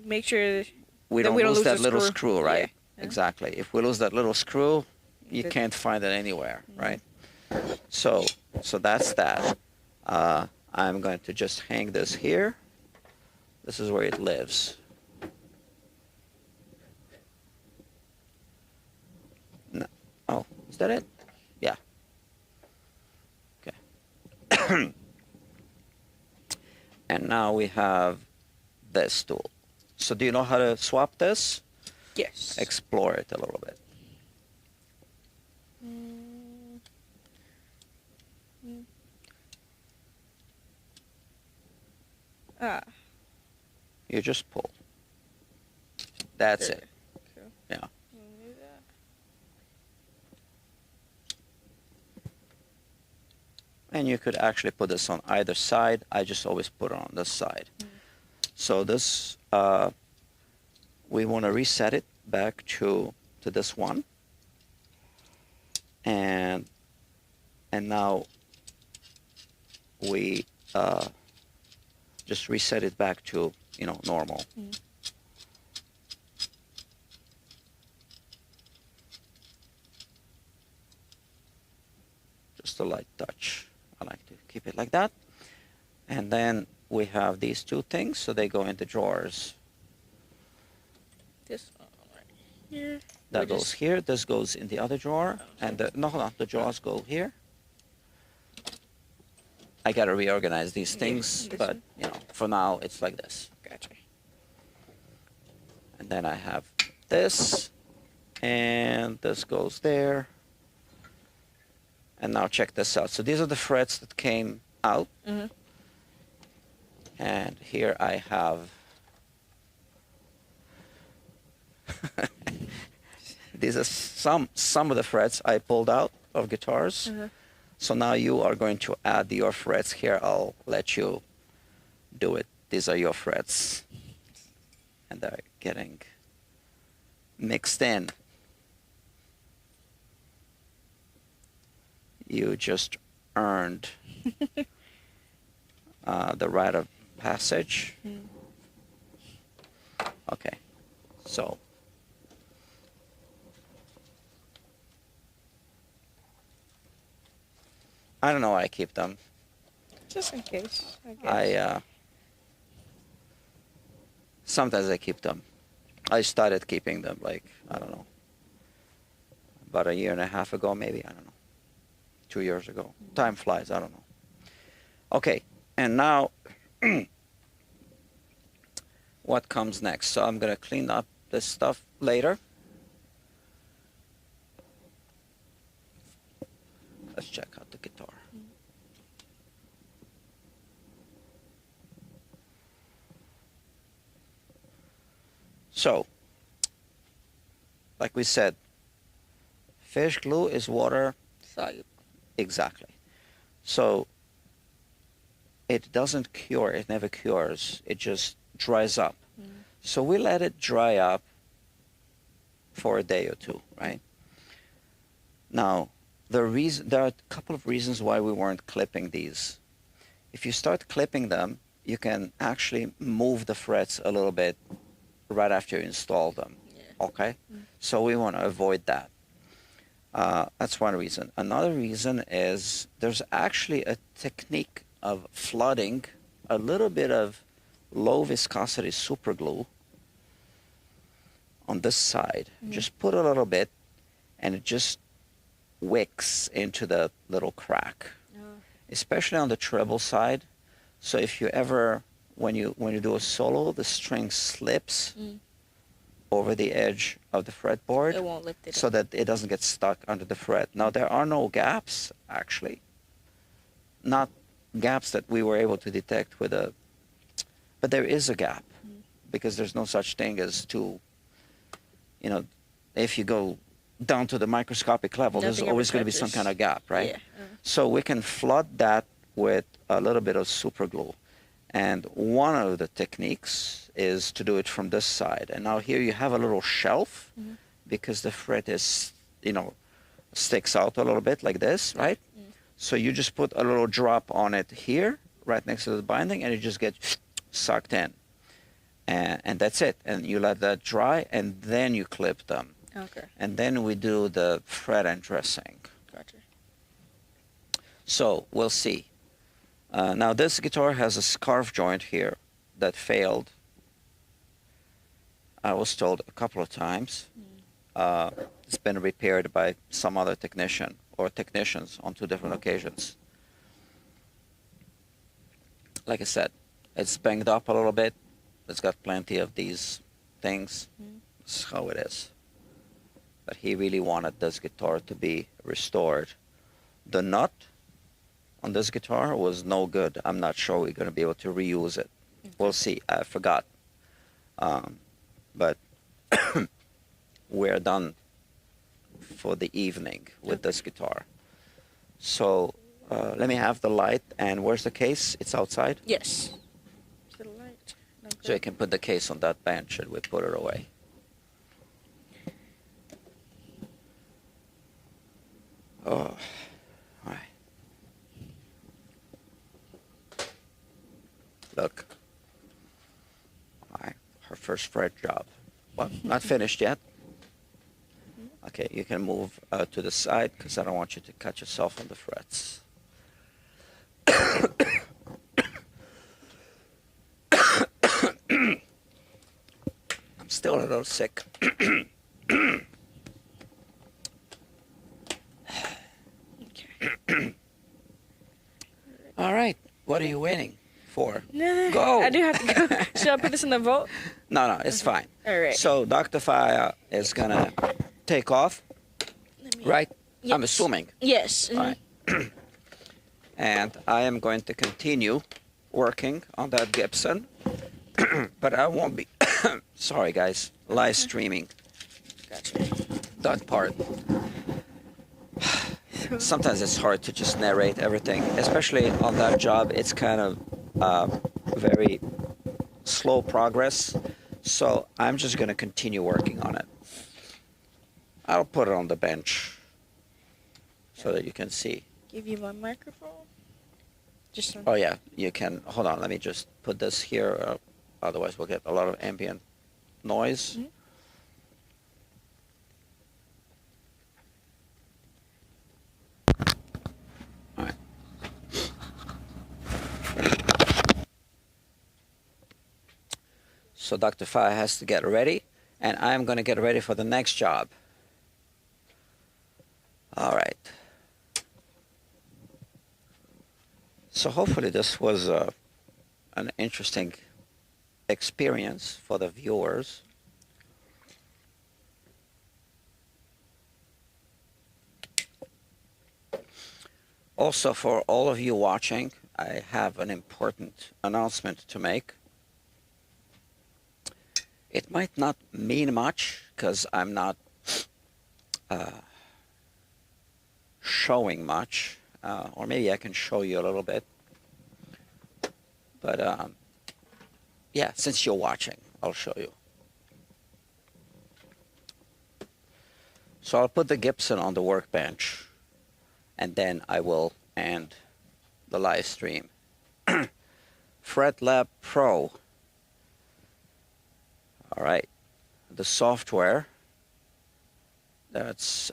make sure We that don't we don't lose lose that the little screw. screw, right? Yeah. Exactly. If we lose that little screw, you Good. can't find it anywhere, right? So that's that. I'm going to just hang this here. This is where it lives. No. Oh, is that it? Yeah. Okay. And now we have this tool. So do you know how to swap this? Yes. Explore it a little bit. Ah. You just pull. That's it. Cool. Yeah. Do that. And you could actually put this on either side. I just always put it on this side. So this, we want to reset it back to this one. And now we just reset it back to, normal. Just a light touch. I like to keep it like that. And then we have these two things, so they go in the drawers. This one right here. That goes here. This goes in the other drawer. And the drawers go here. I gotta reorganize these things, this but one. for now it's like this. Gotcha. And then I have this. And this goes there. And now check this out. So these are the frets that came out. Mm-hmm. And here I have these are some of the frets I pulled out of guitars. Uh-huh. So now you are going to add your frets here. I'll let you do it. These are your frets. And they're getting mixed in. You just earned the rite of passage. Mm. Okay, so I don't know why I keep them. Just in case, I guess. Sometimes I keep them. I started keeping them like, I don't know, about a year and a half ago, maybe, I don't know, 2 years ago. Time flies, I don't know. Okay, and now what comes next? So I'm gonna clean up this stuff later. Let's check out the guitar. So, like we said, fish glue is water Soluble. exactly. So it doesn't cure, it never cures, it just dries up. Mm. So we let it dry up for a day or two, right? Now, there are a couple of reasons why we weren't clipping these. If you start clipping them, you can actually move the frets a little bit right after you install them, Yeah. okay? Mm. So we want to avoid that. That's one reason. Another reason is there's actually a technique of flooding a little bit of low viscosity super glue on this side. Mm. Just put a little bit and it just wicks into the little crack, especially on the treble side. So if you ever, when you do a solo, the string slips over the edge of the fretboard, It won't lift it so up. that it doesn't get stuck under the fret. Now there are no gaps actually, not gaps that we were able to detect with a, but there is a gap because there's no such thing as two, you know, if you go down to the microscopic level, there's Nothing ever always going to be some touches. kind of gap, right? Yeah. So we can flood that with a little bit of super glue. And one of the techniques is to do it from this side. And now here you have a little shelf because the fret is, you know, sticks out a little bit like this, right? So you just put a little drop on it here, right next to the binding, and it just gets sucked in. And that's it. And you let that dry, and then you clip them. Okay. And then we do the fret and dressing. Gotcha. So we'll see. Now this guitar has a scarf joint here that failed. I was told a couple of times. It's been repaired by some other technician or technicians on 2 different occasions. Like I said, it's banged up a little bit. It's got plenty of these things. This is how it is. But he really wanted this guitar to be restored. The nut on this guitar was no good. I'm not sure we're going to be able to reuse it. We'll see. I forgot. But we're done for the evening with this guitar. So let me have the light. And where's the case? It's outside? Yes. To the light. Okay. So you can put the case on that bench and we put it away. Oh, all right. Look. All right, her first fret job. Well, not finished yet. Okay, you can move to the side because I don't want you to cut yourself on the frets. I'm still a little sick. All right, what are you waiting for? Nah, Go. I do have to go. Should I put this in the vault? No, it's fine. All right. So Dr. Fiya is gonna take off, Let me- right? Yes. I'm assuming. Yes. All right. And I am going to continue working on that Gibson, but I won't be, sorry guys, live streaming Gotcha. that part. Sometimes it's hard to just narrate everything, especially on that job. It's kind of very slow progress, so I'm just going to continue working on it. I'll put it on the bench so that you can see. Give you my microphone. Just Oh yeah, you can. Hold on, let me just put this here. Otherwise, we'll get a lot of ambient noise. Mhm. All right. So Dr. Fiya has to get ready, and I'm going to get ready for the next job. All right. So hopefully this was an interesting experience for the viewers. Also, for all of you watching, I have an important announcement to make. It might not mean much because I'm not showing much, or maybe I can show you a little bit. But yeah, since you're watching, I'll show you. So I'll put the Gibson on the workbench, and then I will end the live stream. FretLab Pro. All right, the software that's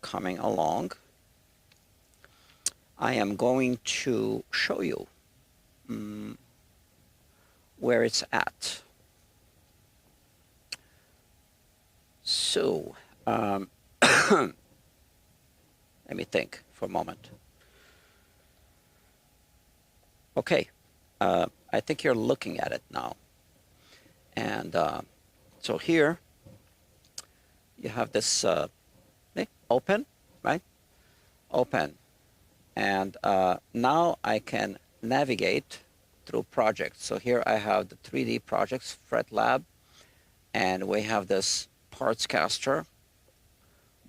coming along. I am going to show you where it's at. So, let me think for a moment. Okay, I think you're looking at it now. And so here, you have this open, right? Open. And now I can navigate through projects. So here I have the 3D projects, FretLab, and we have this parts caster,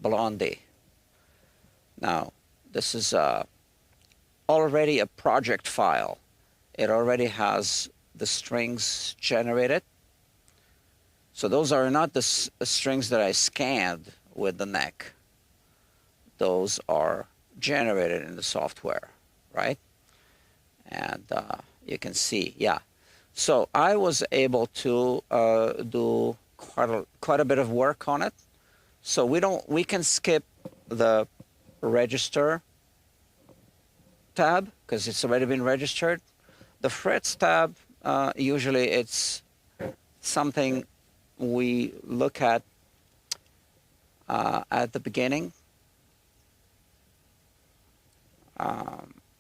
Blondie. Now, this is already a project file. It already has the strings generated. So those are not the strings that I scanned with the neck. Those are generated in the software, right? And you can see, yeah. So I was able to do quite a bit of work on it. So we can skip the register tab because it's already been registered. The frets tab, usually it's something we look at the beginning.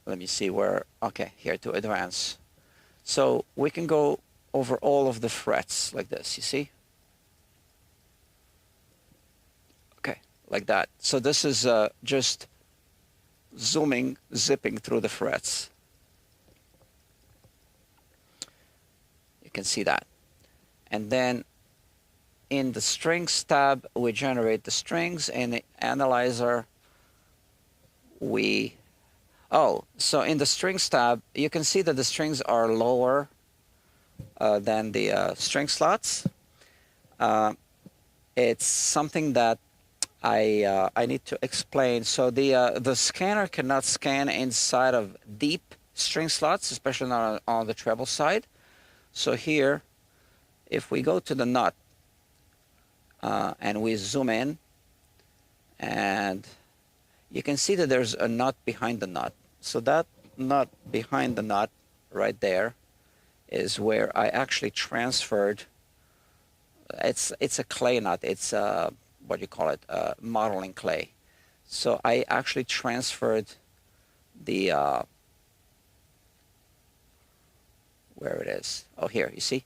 Let me see where, okay, here to advance. So we can go over all of the frets like this, you see? Okay, like that. So this is just zipping through the frets. You can see that. And then in the strings tab, we generate the strings. In the analyzer, so in the strings tab, you can see that the strings are lower than the string slots. It's something that I need to explain. So the scanner cannot scan inside of deep string slots, especially not on the treble side. So here, if we go to the nut and we zoom in, and you can see that there's a nut behind the nut. So that nut behind the nut right there is where I actually transferred. It's a clay nut. It's what do you call it? Modeling clay. So I actually transferred the where it is. Oh, here you see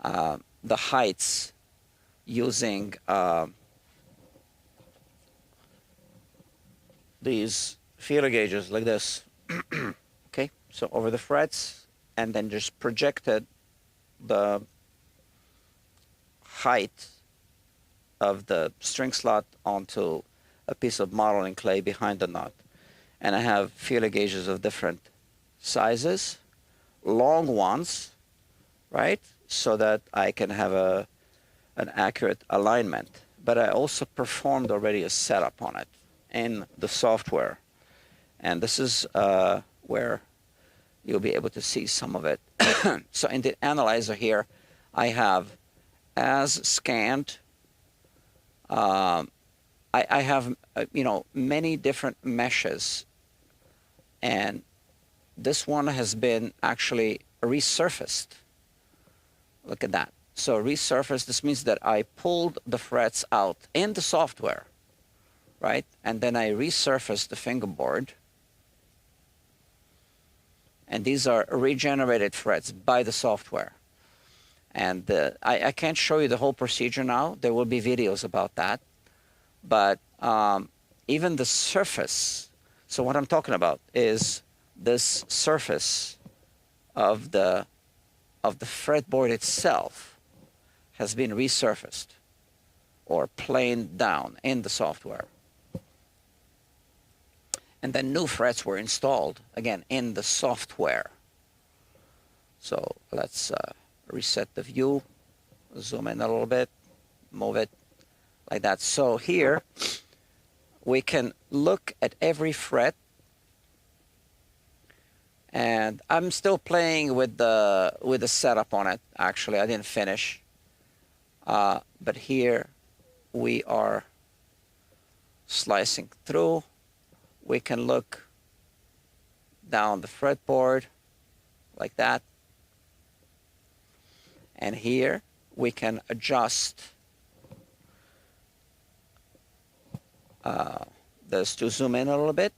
the heights using these feeler gauges like this. Okay, so over the frets, and then just projected the height of the string slot onto a piece of modeling clay behind the nut. And I have feeler gauges of different sizes, long ones, right? So that I can have an accurate alignment. But I also performed already a setup on it in the software. And this is where you'll be able to see some of it. So in the analyzer here, I have as scanned. I have, many different meshes, and this one has been actually resurfaced. Look at that. So resurfaced, this means that I pulled the frets out in the software, right? And then I resurfaced the fingerboard. And these are regenerated frets by the software. And I can't show you the whole procedure now. There will be videos about that. But even the surface, so what I'm talking about is this surface of the fretboard itself has been resurfaced or planed down in the software. And then new frets were installed, again, in the software. So let's reset the view, zoom in a little bit, move it like that. So here we can look at every fret, and I'm still playing with the setup on it. Actually, I didn't finish, but here we are slicing through. We can look down the fretboard like that. And here we can adjust this to zoom in a little bit.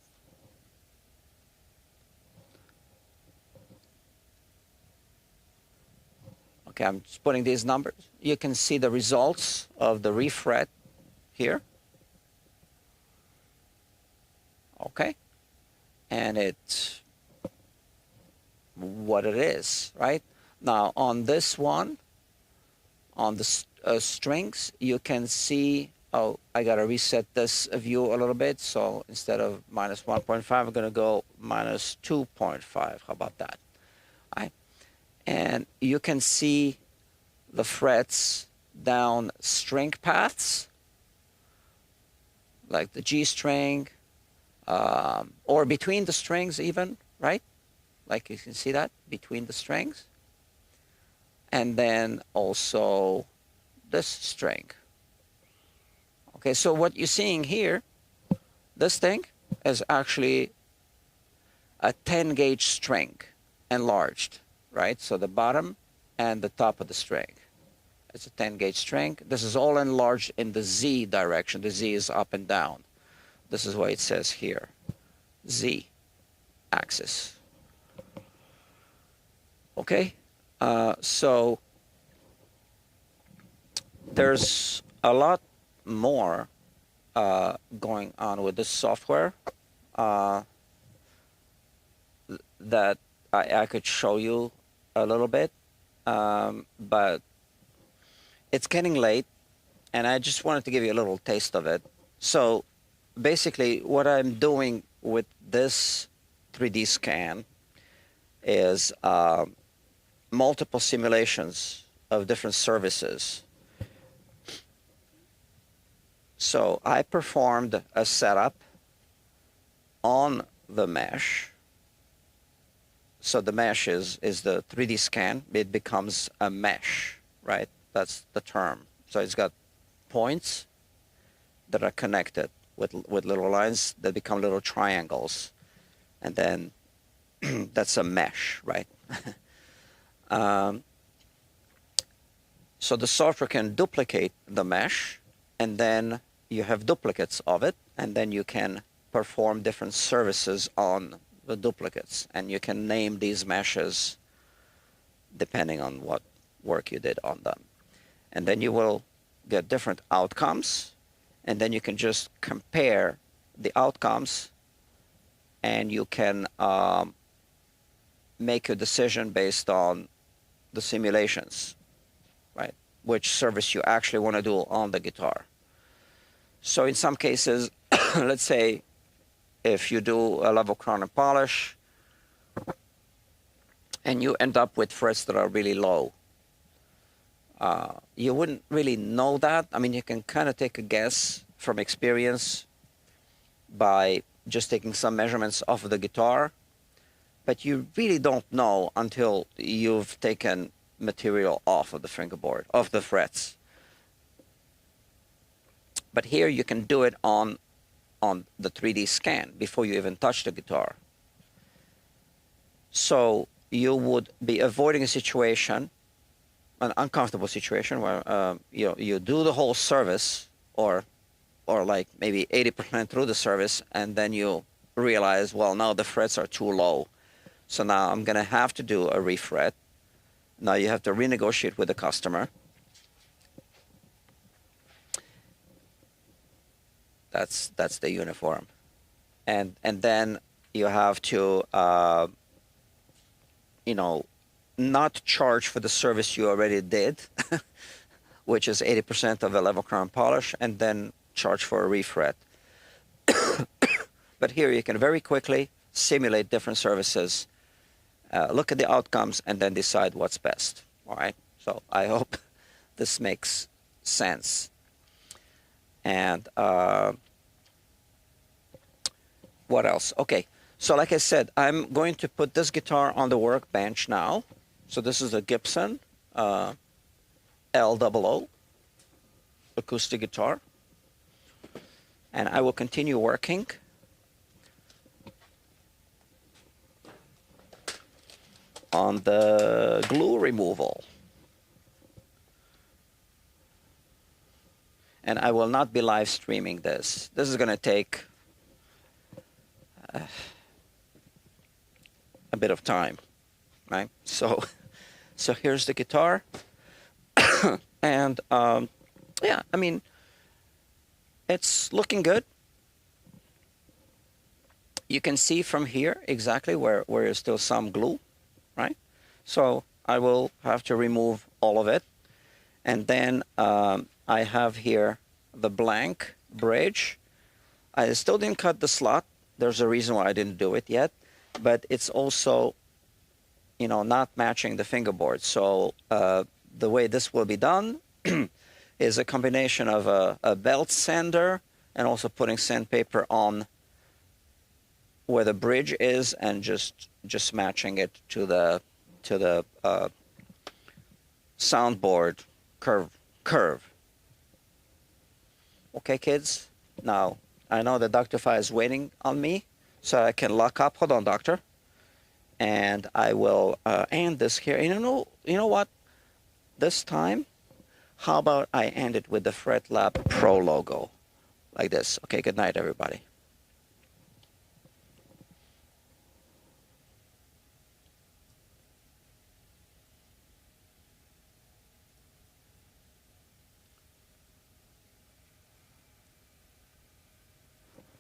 Okay, I'm just putting these numbers. You can see the results of the refret here. Okay, and it's what it is, right? Now on this one, on the strings, you can see, oh, I gotta reset this view a little bit. So instead of minus 1.5, I'm gonna go minus 2.5. How about that? All right, and you can see the frets down string paths, like the G string, or between the strings even, right? Like you can see that between the strings. And then also this string. Okay, so what you're seeing here, this thing is actually a 10 gauge string enlarged, right? So the bottom and the top of the string. It's a 10 gauge string. This is all enlarged in the Z direction. The Z is up and down. This is why it says here, Z axis. Okay, so there's a lot more going on with this software that I could show you a little bit, but it's getting late, and I just wanted to give you a little taste of it. So basically what I'm doing with this 3D scan is multiple simulations of different services. So I performed a setup on the mesh. So the mesh is the 3D scan. It becomes a mesh, right? That's the term. So it's got points that are connected with little lines that become little triangles. And then that's a mesh, right? So the software can duplicate the mesh, and then you have duplicates of it, and then you can perform different services on the duplicates, and you can name these meshes depending on what work you did on them. And then you will get different outcomes, and then you can just compare the outcomes, and you can make a decision based on the simulations, right? Which service you actually want to do on the guitar. So in some cases, let's say if you do a level crown and polish, and you end up with frets that are really low, you wouldn't really know that. I mean, you can kind of take a guess from experience by just taking some measurements off of the guitar, but you really don't know until you've taken material off of the fingerboard, off the frets. But here you can do it on the 3D scan before you even touch the guitar. So you would be avoiding a situation, an uncomfortable situation, where you do the whole service, or like maybe 80% through the service, and then you realize, well, now the frets are too low. So now I'm going to have to do a refret. Now you have to renegotiate with the customer. That's the uniform. And then you have to, not charge for the service you already did, which is 80% of a level crown polish, and then charge for a refret. But here you can very quickly simulate different services, look at the outcomes, and then decide what's best. All right? So I hope this makes sense. And what else? Okay, so like I said, I'm going to put this guitar on the workbench now. So this is a Gibson L00 acoustic guitar. And I will continue working on the glue removal. And I will not be live streaming this. This is going to take a bit of time, right? So here's the guitar. And yeah, I mean, it's looking good. You can see from here exactly where is still some glue, right? So I will have to remove all of it. And then I have here the blank bridge. I still didn't cut the slot. There's a reason why I didn't do it yet. But it's also, not matching the fingerboard. So the way this will be done is a combination of a belt sander and also putting sandpaper on where the bridge is, and just matching it to the soundboard curve. Okay, kids. Now I know that Dr. Fiya is waiting on me, so I can lock up. Hold on, doctor. And I will end this here. And you know what? This time, how about I end it with the Fret Lab Pro logo, like this? Okay. Good night, everybody.